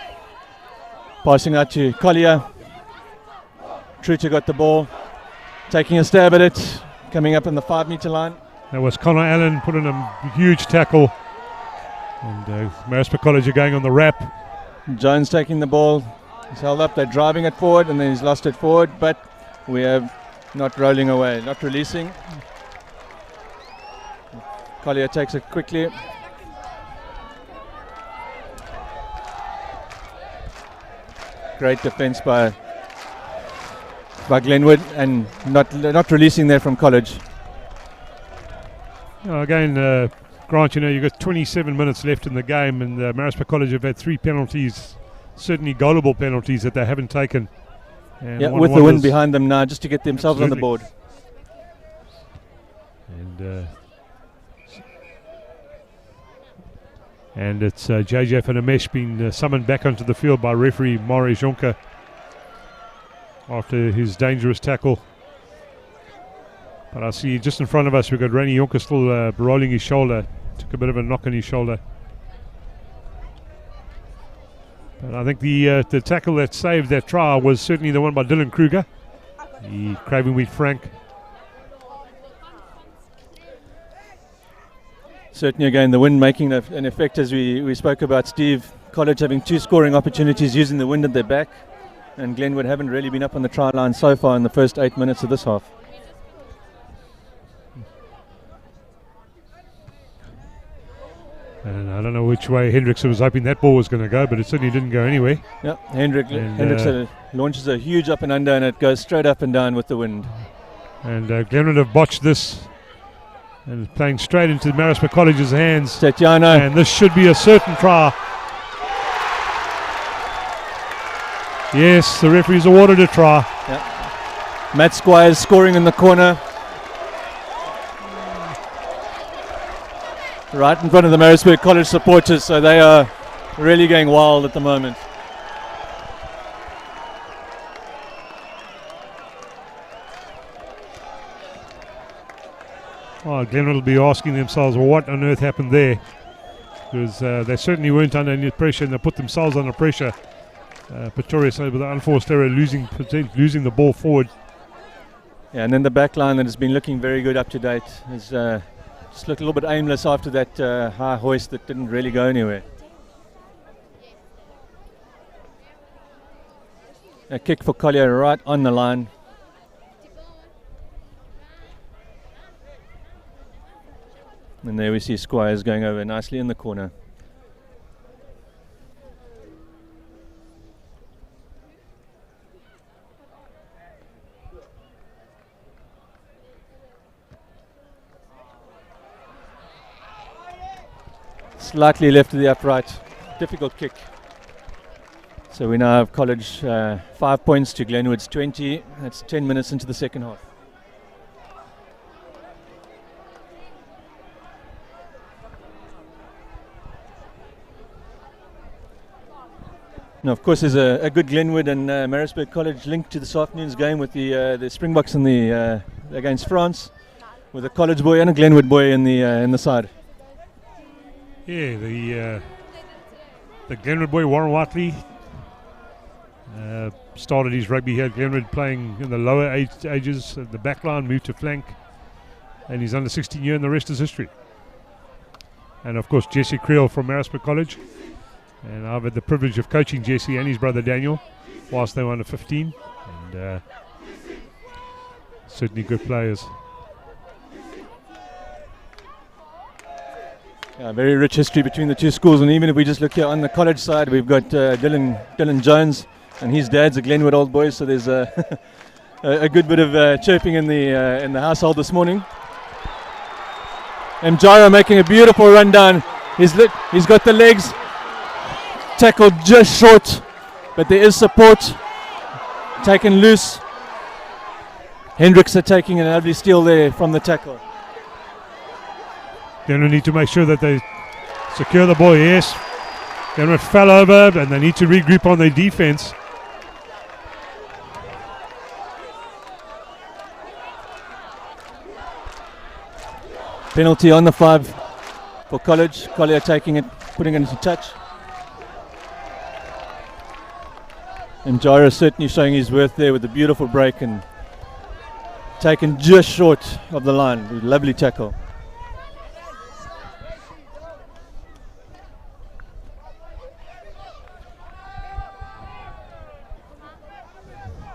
passing out to Collier. Trucha got the ball, taking a stab at it, coming up in the 5 meter line. That was Connor Allen putting a huge tackle. And Maritzburg College are going on the wrap. Jones taking the ball. He's held up, they're driving it forward, and then he's lost it forward, but we have not rolling away, not releasing. Collier takes it quickly. Great defense by Glenwood, and not releasing there from College. Again, Grant, you've got 27 minutes left in the game, and Maritzburg College have had 3 penalties, certainly goalable penalties that they haven't taken. And yeah, with the wind behind them now, just to get themselves absolutely on the board. And it's JJ van der Mesh being summoned back onto the field by referee Marius Jonker after his dangerous tackle. But I see just in front of us we've got Rani Jonker still rolling his shoulder. Took a bit of a knock on his shoulder. But I think the tackle that saved that try was certainly the one by Dylan Kruger, the Craven Wheat Frank. Certainly again the wind making an effect, as we spoke about. Steve, College having 2 scoring opportunities using the wind at their back, and Glenwood haven't really been up on the try line so far in the first 8 minutes of this half. And I don't know which way Hendricks was hoping that ball was going to go, but it certainly didn't go anyway. Yeah, Hendricks launches a huge up and under, and it goes straight up and down with the wind. And Glenwood have botched this, and playing straight into Maritzburg College's hands. Tatiana. And this should be a certain try. Yes, the referee's awarded a try. Yeah. Matt Squires scoring in the corner. Right in front of the Maritzburg College supporters, so they are really going wild at the moment. Well, Glenwood will be asking themselves, well, what on earth happened there? Because they certainly weren't under any pressure, and they put themselves under pressure. Pretorius with the unforced error, losing the ball forward. Yeah, and then the back line that has been looking very good up to date is just looked a little bit aimless after that high hoist that didn't really go anywhere. A kick for Collier right on the line. And there we see Squires going over nicely in the corner. Slightly left to the upright. Difficult kick. So we now have College 5 points to Glenwood's 20. That's 10 minutes into the second half. Now, of course, there's a good Glenwood and Maritzburg College link to this afternoon's game with the Springboks in the against France, with a College boy and a Glenwood boy in the side. Yeah, the Glenwood boy Warren Whiteley started his rugby here at Glenwood playing in the lower ages. The back line moved to flank, and he's under 16 year, and the rest is history. And of course, Jesse Creel from Maritzburg College. And I've had the privilege of coaching Jesse and his brother Daniel whilst they were under 15, and certainly good players. Very rich history between the two schools, and even if we just look here on the college side, we've got Dylan Jones, and his dad's a Glenwood old boy, so there's a good bit of chirping in the household this morning. And Jara making a beautiful run down. He's got the legs. Tackled just short, but there is support. Taken loose. Hendricks taking a lovely steal there from the tackle. Then we need to make sure that they secure the ball, yes. Then it fell over, and they need to regroup on their defense. Penalty on the 5 for College. Collier taking it, putting it into touch. And Jara certainly showing his worth there with a beautiful break and taken just short of the line. Lovely tackle.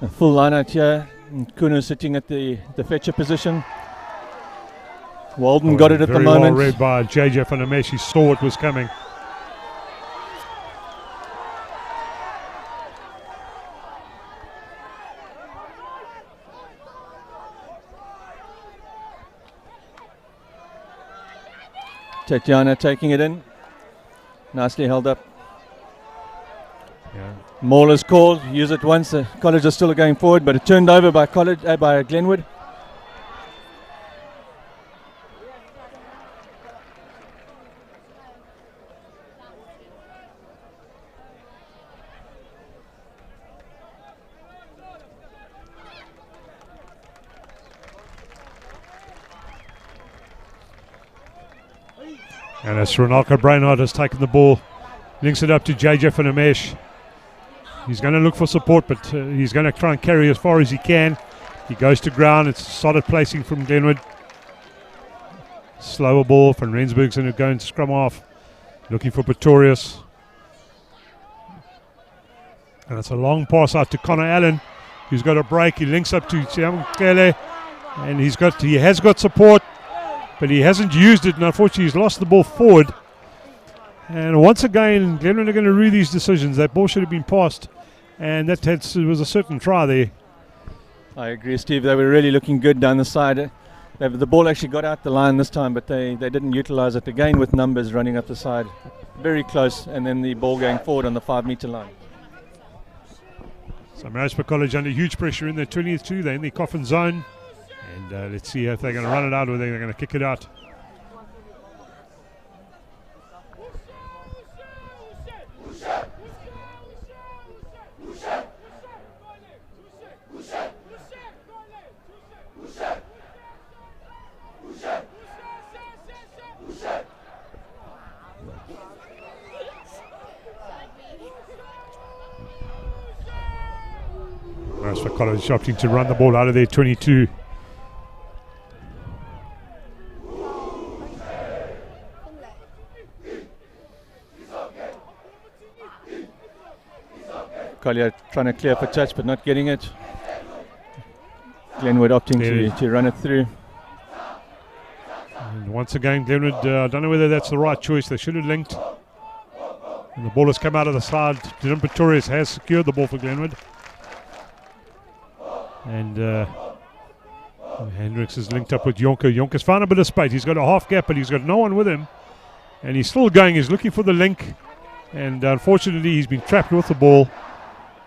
A full line out here. And Kuno sitting at the fetcher position. Walden got it at the moment. Very well read by JJ van der Mesh. He saw what was coming. Tatiana taking it in. Nicely held up. Yeah. Maul is called. Use it once. The College is still going forward, but it turned over by by Glenwood. And as Ronaldo Brainard has taken the ball, links it up to JJ van der Mesh. He's going to look for support, but he's going to try and carry as far as he can. He goes to ground. It's solid placing from Glenwood. Slower ball from Rensburg's going to go and scrum off. Looking for Pretorius. And it's a long pass out to Connor Allen, who's got a break. He links up to Siamkele, and he has got support, but he hasn't used it, and unfortunately he's lost the ball forward. And once again, Glenwood are going to rue these decisions. That ball should have been passed, and that was a certain try there. I agree, Steve. They were really looking good down the side. The ball actually got out the line this time, but they didn't utilize it. Again with numbers running up the side. Very close, and then the ball going forward on the 5 meter line. So Maritzburg College under huge pressure in their 20th too. They're in the coffin zone. And let's see if they're going to run it out or they're going to kick it out. Maritzburg College opting to run the ball out of their 22. Collier trying to clear for touch but not getting it. Glenwood opting to run it through. And once again, Glenwood, I don't know whether that's the right choice. They should have linked. And the ball has come out of the side. Dylan Pretorius has secured the ball for Glenwood. And Hendricks is linked up with Jonker. Jonker's found a bit of space. He's got a half gap, but he's got no one with him. And he's still going. He's looking for the link. And unfortunately, he's been trapped with the ball.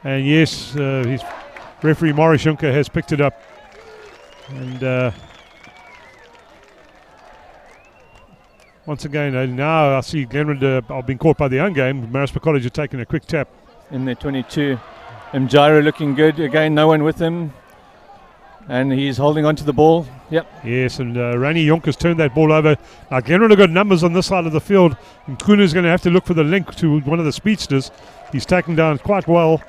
And yes, his referee Marius Jonker has picked it up. And once again, now I see Glenwood are being caught by their own game. Maritzburg College are taking a quick tap. In their 22. Mjira looking good. Again, no one with him. And he's holding on to the ball. Yep. Yes, and Rani Jonker's turned that ball over. Now Glenwood have got numbers on this side of the field. And Kuna's going to have to look for the link to one of the speedsters. He's taken down quite well.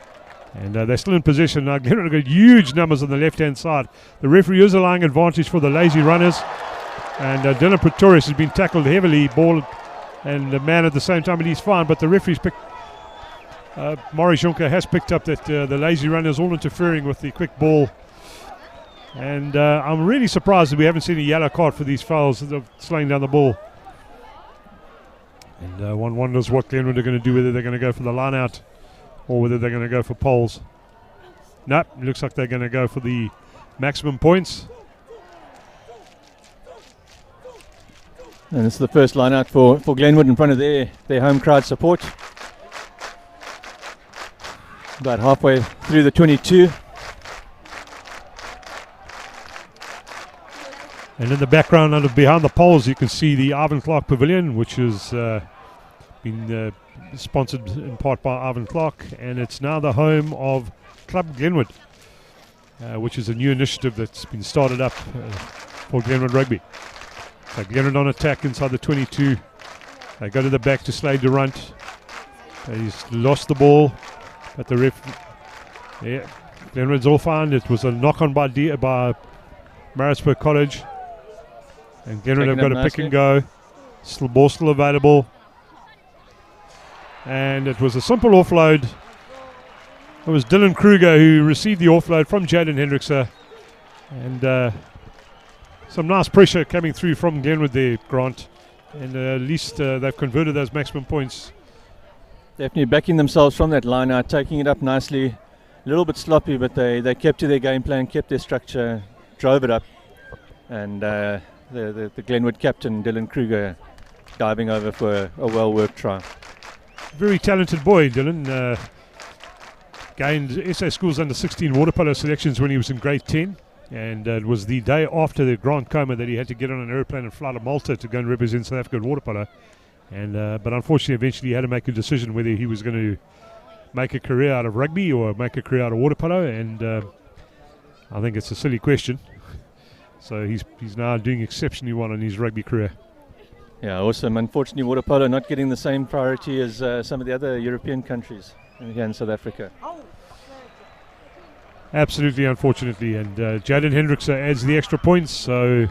And they're still in possession. Now Glenwood have got huge numbers on the left-hand side. The referee is allowing advantage for the lazy runners. And Dylan Pretorius has been tackled heavily, ball and the man at the same time, and he's fine. But the referee's picked, Marius Jonker has picked up that the lazy runners all interfering with the quick ball. And I'm really surprised that we haven't seen a yellow card for these fouls of slowing down the ball. And one wonders what Glenwood are going to do, whether they're going to go for the line out or whether they're going to go for poles. Nope, it looks like they're going to go for the maximum points. And this is the first line out for Glenwood in front of their home crowd support. About halfway through the 22. And in the background, behind the poles, you can see the Ivan Clark Pavilion, which has been sponsored in part by Ivan Clark, and it's now the home of Club Glenwood, which is a new initiative that's been started up for Glenwood Rugby. So Glenwood on attack inside the 22. They go to the back to Slade Durant. He's lost the ball, but the ref, yeah, Glenwood's all fine. It was a knock-on by Maritzburg College. And Glenwood have got a pick and go. Ball still available. And it was a simple offload. It was Dylan Kruger who received the offload from Jaden Hendrickse. And some nice pressure coming through from Glenwood there, Grant. And at least they've converted those maximum points. Definitely backing themselves from that line out, taking it up nicely. A little bit sloppy, but they kept to their game plan, kept their structure, drove it up. And the Glenwood captain, Dylan Kruger, diving over for a well-worked try. Very talented boy, Dylan. Gained SA Schools under 16 water polo selections when he was in grade 10. And it was the day after the Grand Coma that he had to get on an aeroplane and fly to Malta to go and represent South Africa in water polo. And but unfortunately, eventually he had to make a decision whether he was going to make a career out of rugby or make a career out of water polo. And I think it's a silly question. So he's now doing exceptionally well in his rugby career. Yeah, awesome. Unfortunately, water polo not getting the same priority as some of the other European countries here in South Africa. Absolutely, unfortunately. And Jaden Hendrickse adds the extra points, so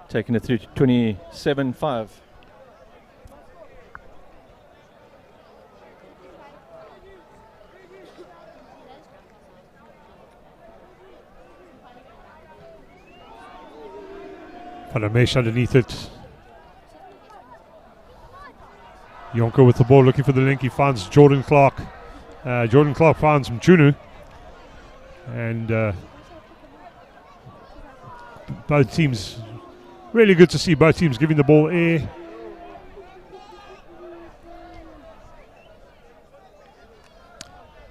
taking it through to 27-5. But a mesh underneath it. Jonker with the ball looking for the link. He finds Jordan Clark. Jordan Clark finds Mchunu. And both teams, really good to see both teams giving the ball air.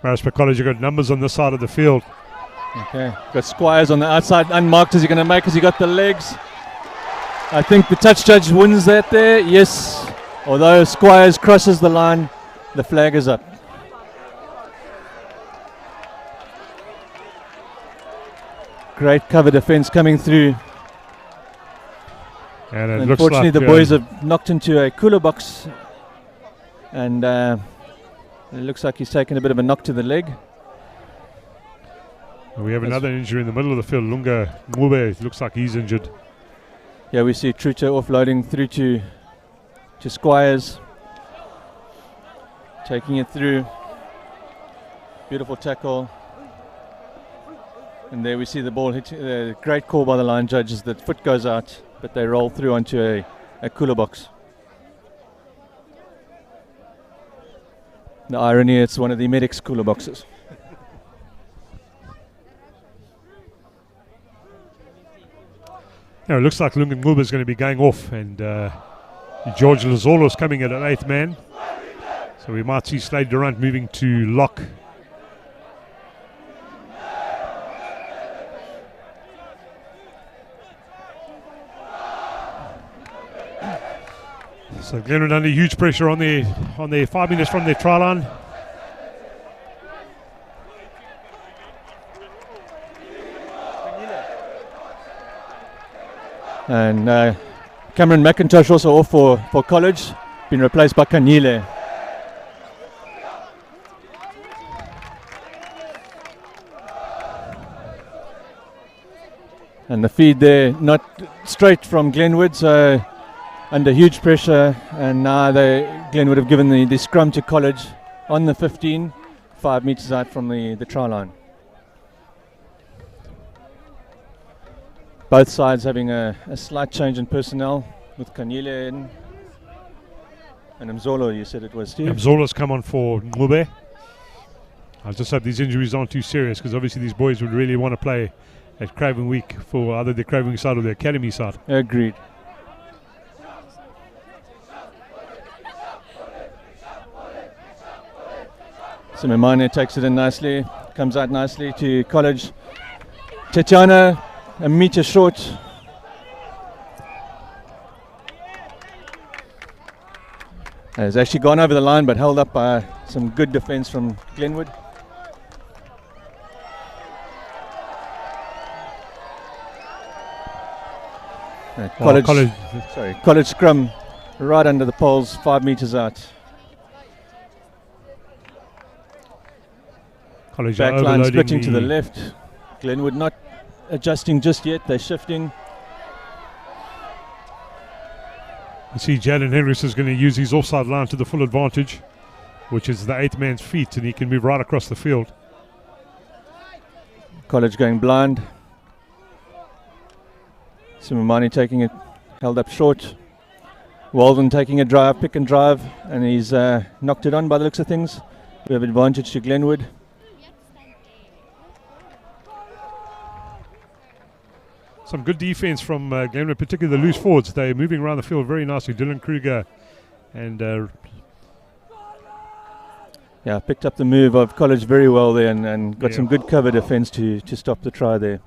Maritzburg College have got numbers on this side of the field. Okay, got Squires on the outside, unmarked. Is he going to make? Has he got the legs? I think the touch judge wins that there. Yes. Although Squires crosses the line, the flag is up. Great cover defense coming through. And it unfortunately, looks like the boys have knocked into a cooler box. And it looks like he's taken a bit of a knock to the leg. We have another injury in the middle of the field. Lunga Ngube looks like he's injured. Yeah, we see Trucha offloading through to Squires. Taking it through. Beautiful tackle. And there we see the ball hitting. Great call by the line judges. The foot goes out, but they roll through onto a cooler box. The irony, it's one of the medics' cooler boxes. It looks like Lunga Ngube is going to be going off, and George Lazolo is coming at an 8th man. So we might see Slade Durant moving to lock. So Glenwood under huge pressure on their 5 minutes from their try line. And Cameron McIntosh also off for college, been replaced by Kanyile. And the feed there, not straight from Glenwood, so under huge pressure, and now Glenwood have given the scrum to college on the 15, 5 meters out from the try line. Both sides having a slight change in personnel with Kanyile in. And Mzolo, you said it was Steve? Mzolo's come on for Ngube. I just hope these injuries aren't too serious, because obviously these boys would really want to play at Craven Week for either the Craven side or the academy side. Agreed. So Memane takes it in nicely, comes out nicely to college. Tatiana, a meter short. Has actually gone over the line, but held up by some good defense from Glenwood. College scrum right under the poles, 5 meters out. College back line splitting to the left. Glenwood not adjusting just yet, they're shifting. You see Jalen Henrys is going to use his offside line to the full advantage, which is the 8th man's feet, and he can move right across the field. College going blind. Simumani taking it, held up short. Walden taking a drive, pick and drive, and he's knocked it on by the looks of things. We have advantage to Glenwood. Some good defense from Glenwood, particularly the loose forwards. They're moving around the field very nicely. Dylan Kruger and picked up the move of College very well there, and got some good cover defense to stop the try there.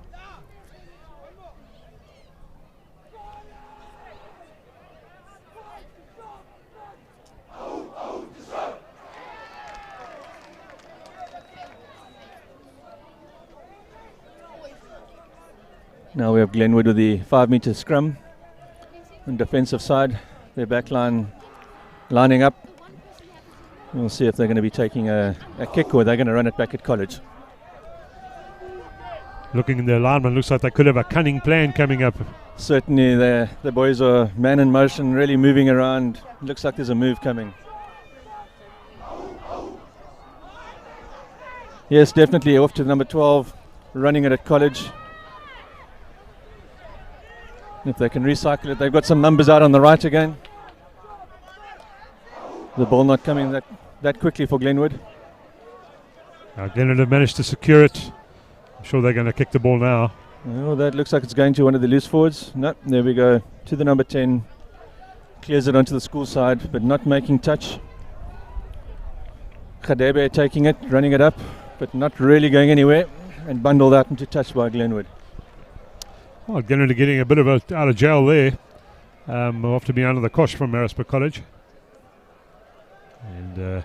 Now we have Glenwood with the 5 meter scrum on defensive side. Their back line lining up. We'll see if they're going to be taking a kick or they're going to run it back at College. Looking in the alignment, looks like they could have a cunning plan coming up. Certainly the boys are man in motion, really moving around. Looks like there's a move coming. Yes, definitely off to the number 12, running it at College. If they can recycle it, they've got some numbers out on the right again. The ball not coming that quickly for Glenwood. Glenwood have managed to secure it. I'm sure they're going to kick the ball now. Oh, that looks like it's going to one of the loose forwards. No, there we go. To the number 10. Clears it onto the school side, but not making touch. Khadebe taking it, running it up, but not really going anywhere. And bundled out into touch by Glenwood. Well, Glenwood are getting a bit of out of jail there after being under the cosh from Maritzburg College. And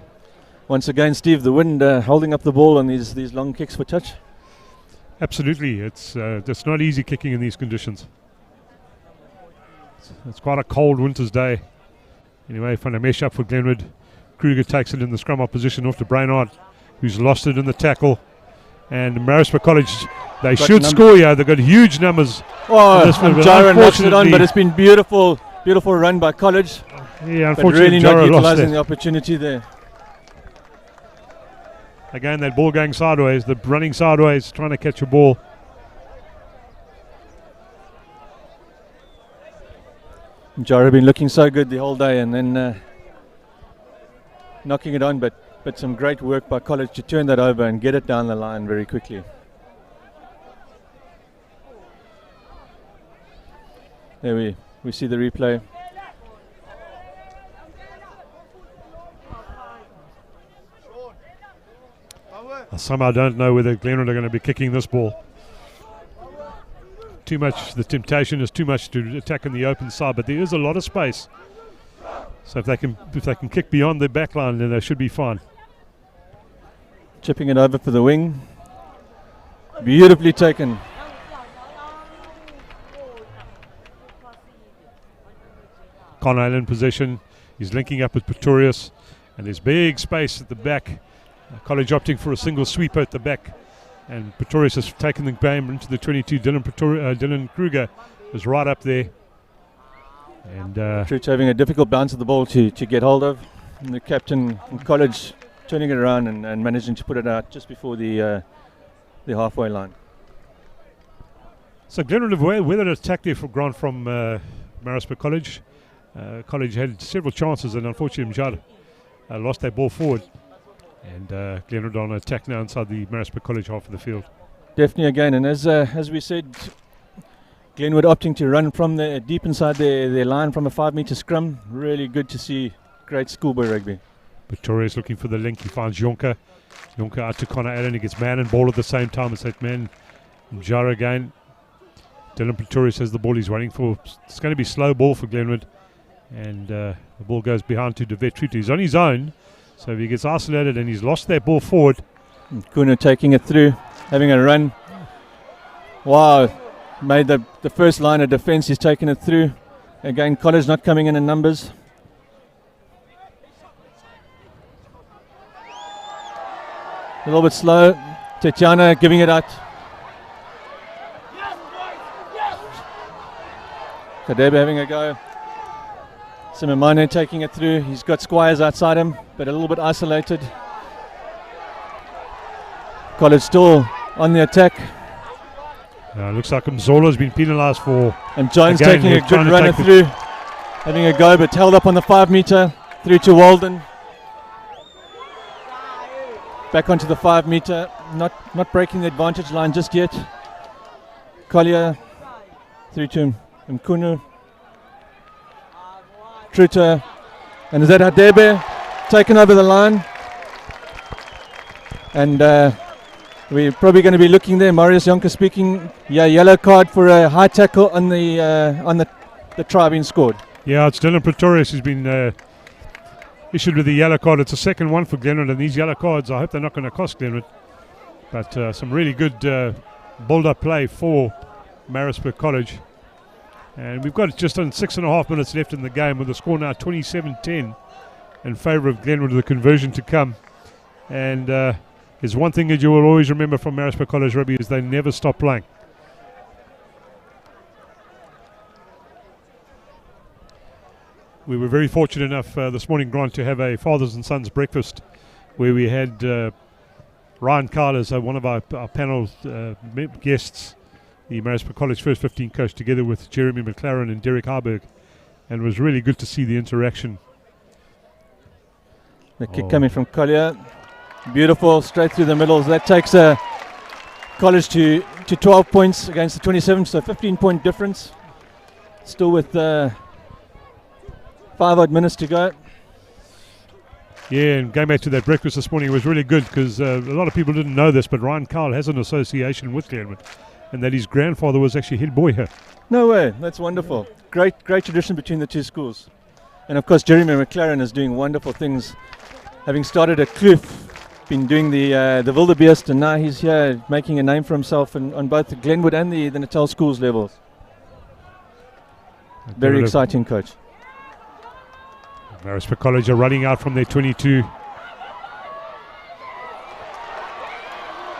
once again, Steve, the wind holding up the ball on these long kicks for touch. Absolutely, it's not easy kicking in these conditions. It's quite a cold winter's day. Anyway, trying to mesh up for Glenwood. Kruger takes it in the scrum opposition off to Brainard, who's lost it in the tackle. And Maritzburg College, they Got should score here. They've got huge numbers. Oh, this one, but Jara knocks it on, unfortunately- but it's been beautiful run by College. Yeah, But unfortunately, really not Jara lost utilising that. the opportunity there. Again, that ball going sideways, the running sideways, trying to catch a ball. Jara been looking so good the whole day, and then knocking it on, but some great work by College to turn that over and get it down the line very quickly. There we see the replay. I somehow don't know whether Glenwood are going to be kicking this ball. Too much, the temptation is too much to attack in the open side, but there is a lot of space. So if they can kick beyond the back line, then they should be fine. Chipping it over for the wing. Beautifully taken. Connell in position. He's linking up with Pretorius, and there's big space at the back. College opting for a single sweeper at the back, and Pretorius has taken the game into the 22. Dylan Kruger is right up there. And Troots having a difficult bounce of the ball to get hold of. And the captain in College turning it around and managing to put it out just before the halfway line. so Glenwood have weathered an attack there for ground from Maritzburg College. College had several chances, and unfortunately Mjad lost that ball forward. And Glenwood on attack now inside the Maritzburg College half of the field. Definitely again, and as we said, Glenwood opting to run from the deep inside their line from a 5-meter scrum. Really good to see. Great schoolboy rugby. Pretorius looking for the link. He finds Jonker. Jonker out to Connor Allen. He gets man and ball at the same time. It's that man Mjara again. Dylan Pretorius has the ball he's waiting for. It's going to be slow ball for Glenwood. And the ball goes behind to DeVet Truta. He's on his own. So if he gets isolated and he's lost that ball forward. Kuno taking it through, having a run. Wow, made the first line of defence. He's taken it through. Again, College not coming in numbers. A little bit slow. Tatiana giving it out. Kadebe having a go. Simimane taking it through. He's got Squires outside him, but a little bit isolated. College still on the attack. Looks like Mzola's been penalised for. And Jones again, taking a trying good to runner take through. Having a go, but held up on the 5-meter. Through to Walden. Back onto the 5-meter. Not breaking the advantage line just yet. Collier through to Mkunu. Truta. And is that Hadebe taken over the line? And we're probably going to be looking there. Marius Jonker speaking. Yeah, yellow card for a high tackle on the try being scored. Yeah, it's Dylan Pretorius who's been issued with the yellow card. It's a second one for Glenwood, and these yellow cards, I hope they're not going to cost Glenwood. But some really good build-up play for Maritzburg College. And we've got just on 6.5 minutes left in the game with the score now 27-10 in favour of Glenwood with the conversion to come. And there's one thing that you will always remember from Maritzburg College rugby is they never stop playing. We were very fortunate enough this morning, Grant, to have a fathers and sons breakfast where we had Ryan Kyle as one of our panel guests, the Maritzburg College First 15 coach, together with Jeremy McLaren and Derek Harburg. And it was really good to see the interaction. The kick coming from Collier. Beautiful, straight through the middle. That takes College to 12 points against the 27, so 15-point difference. Still with 5 odd minutes to go. Yeah, and going back to that breakfast this morning, it was really good because a lot of people didn't know this, but Ryan Kyle has an association with Glenwood, and that his grandfather was actually head boy here. No way, that's wonderful. Great tradition between the two schools. And of course, Jeremy McLaren is doing wonderful things. Having started at Kloof, been doing the Wildebeest, and now he's here making a name for himself on both the Glenwood and the Natal schools levels. Very exciting coach. Maritzburg College are running out from their 22.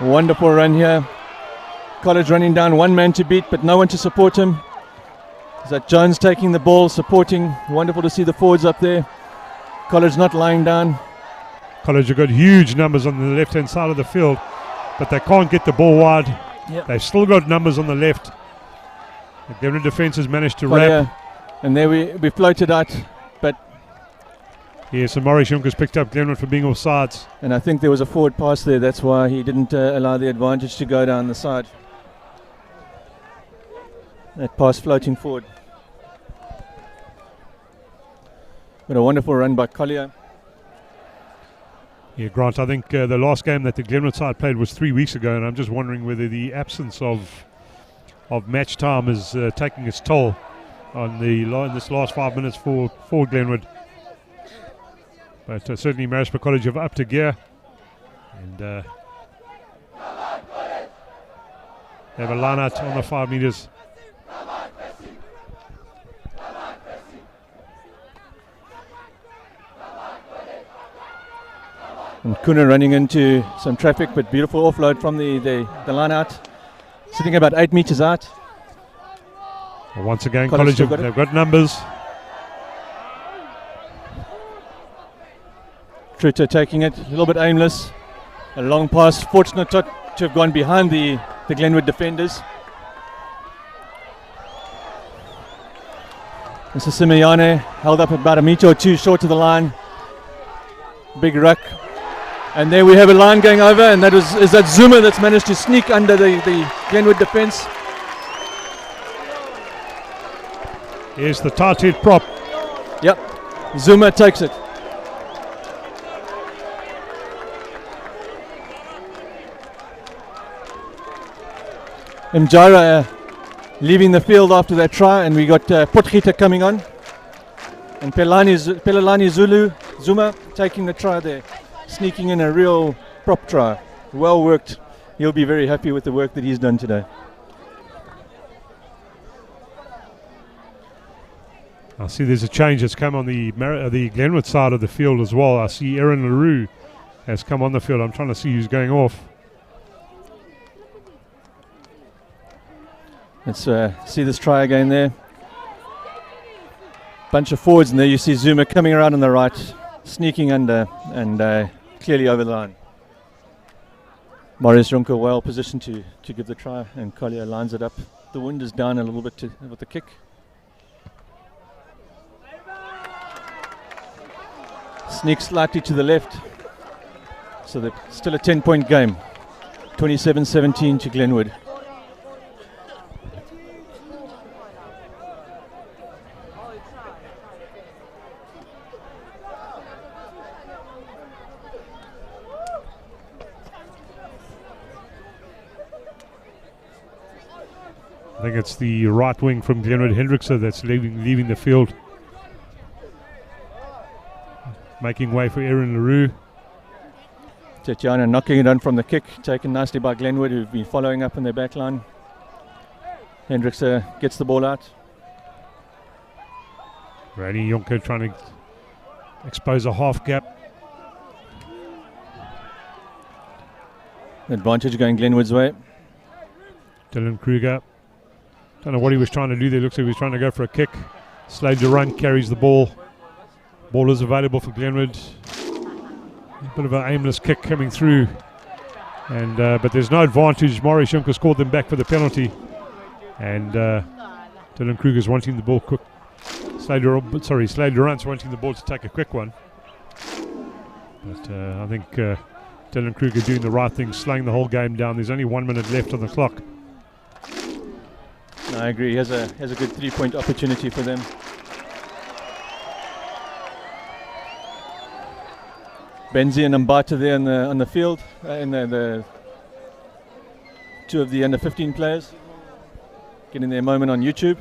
Wonderful run here. College running down, one man to beat, but no one to support him. Is that Jones taking the ball, supporting? Wonderful to see the forwards up there. College not lying down. College have got huge numbers on the left-hand side of the field, but they can't get the ball wide. Yep. They've still got numbers on the left. The Glenwood defence has managed to wrap. And there we floated out, but yes, and Maurice Junker's picked up Glenwood for being offsides. And I think there was a forward pass there. That's why he didn't allow the advantage to go down the side. That pass floating forward. But a wonderful run by Collier. Yeah, Grant, I think the last game that the Glenwood side played was 3 weeks ago, and I'm just wondering whether the absence of match time is taking its toll on in this last 5 minutes for Glenwood. But certainly Maritzburg College have upped a gear, and they have a line out on the 5 meters. And Kuna running into some traffic, but beautiful offload from the line out. Sitting about 8 meters out. Well, once again, College they've got numbers. Truto taking it, a little bit aimless. A long pass, fortunate to have gone behind the Glenwood defenders. Mr. Simeone held up about a meter or two short of the line. Big ruck. And there we have a line going over, and that is that Zuma that's managed to sneak under the Glenwood defence. Here's the tight head prop. Yep, Zuma takes it. Mjara leaving the field after that try, and we got Potgieter coming on. And Pelelani Zuma taking the try there. Sneaking in a real prop try. Well worked. He'll be very happy with the work that he's done today. I see there's a change that's come on the Glenwood side of the field as well. I see Aaron LaRue has come on the field. I'm trying to see who's going off. Let's see this try again there. Bunch of forwards, and there you see Zuma coming around on the right, sneaking under and clearly over the line. Marius Juncker well positioned to give the try, and Collier lines it up. The wind is down a little bit with the kick. Sneaks slightly to the left. So they're still a 10-point game. 27-17 to Glenwood. I think it's the right wing from Glenwood, Hendrickson, that's leaving the field. Making way for Aaron LaRue. Tetiana knocking it on from the kick, taken nicely by Glenwood, who've been following up in their back line. Hendrickson gets the ball out. Randy Jonker trying to expose a half gap. Advantage going Glenwood's way. Dylan Kruger. Don't know what he was trying to do there. Looks like he was trying to go for a kick. Slade Durant carries the ball. Ball is available for Glenwood. A bit of an aimless kick coming through. And but there's no advantage. Maurice Junker scored them back for the penalty. And Dylan Kruger's wanting the ball quick. Slade Durant's wanting the ball to take a quick one. But I think Dylan Kruger doing the right thing, slowing the whole game down. There's only 1 minute left on the clock. I agree. He has a good 3-point opportunity for them. Benzi and Mbata there on the field, in the two of the under 15 players getting their moment on YouTube.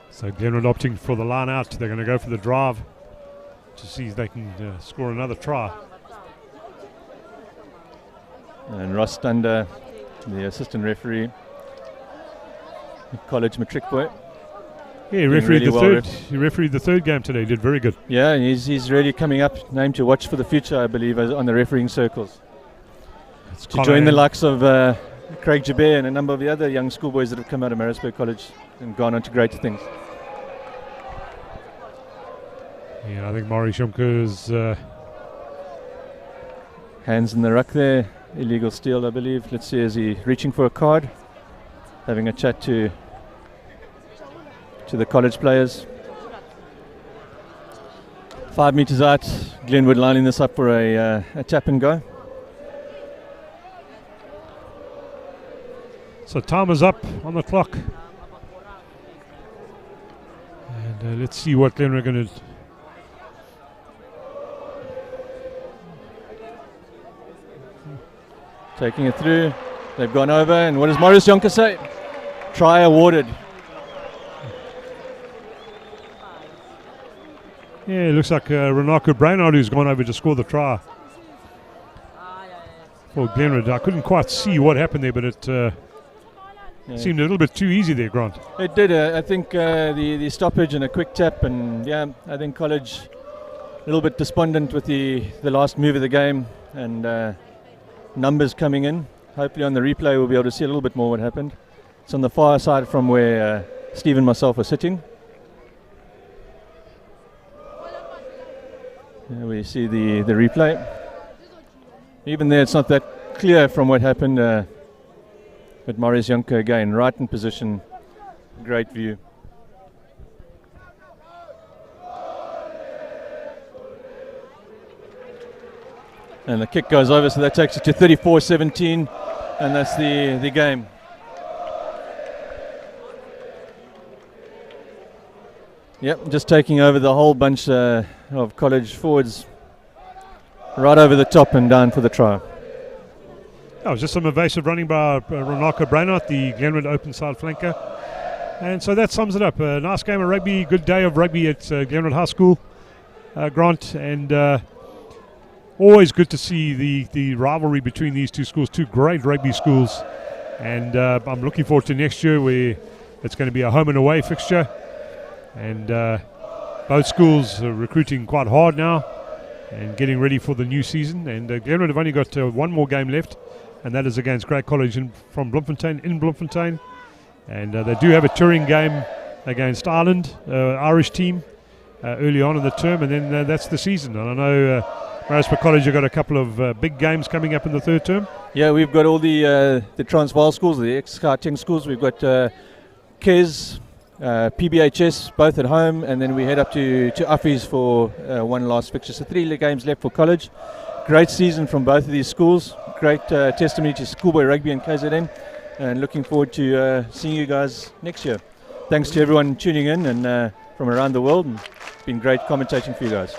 So Glenwood opting for the line out. They're going to go for the drive to see if they can score another try. And Ross Thunder, the assistant referee, college matric boy. Yeah, he refereed really the well He refereed the third game today. He did very good. Yeah, and he's really coming up. Name to watch for the future, I believe, on the refereeing circles. To join the likes of Craig Jabir and a number of the other young schoolboys that have come out of Maritzburg College and gone on to greater things. Yeah, I think Marius Jonker's hands in the ruck there. Illegal steal, I believe. Let's see, is he reaching for a card? Having a chat to the college players. 5 meters out, Glenwood lining this up for a tap and go. So time is up on the clock. And let's see what Glenwood are going to... Taking it through. They've gone over, and what does Marius Jonker say? Try awarded. Yeah, it looks like Renako Brainard who's gone over to score the try for Glenwood. I couldn't quite see what happened there, but it seemed a little bit too easy there, Grant. It did. I think the stoppage and a quick tap, and yeah, I think College a little bit despondent with the last move of the game, and numbers coming in. Hopefully on the replay we'll be able to see a little bit more what happened. It's on the far side from where Steve and myself are sitting. There we see the replay. Even there it's not that clear from what happened, but Marius Jonker again right in position, great view. And the kick goes over, so that takes it to 34-17, and that's the game. Yep, just taking over the whole bunch of College forwards, right over the top and down for the try. That was just some evasive running by Renako Brainard, the Glenwood open side flanker. And so that sums it up. A nice game of rugby, good day of rugby at Glenwood High School, Grant, and always good to see the rivalry between these two schools, two great rugby schools. And I'm looking forward to next year where it's going to be a home and away fixture. And both schools are recruiting quite hard now and getting ready for the new season. And Glenwood have only got one more game left, and that is against Great College from Bloemfontein, in Bloemfontein. And they do have a touring game against Ireland, Irish team, early on in the term, and then that's the season. And I know Maritzburg College have got a couple of big games coming up in the third term. Yeah, we've got all the Transvaal schools, the ex-Gauteng schools. We've got KES, PBHS, both at home, and then we head up to Uffies for one last fixture. So 3 games left for College. Great season from both of these schools. Great testimony to schoolboy rugby and KZN, and looking forward to seeing you guys next year. Thanks to everyone tuning in and from around the world, and it's been great commentating for you guys.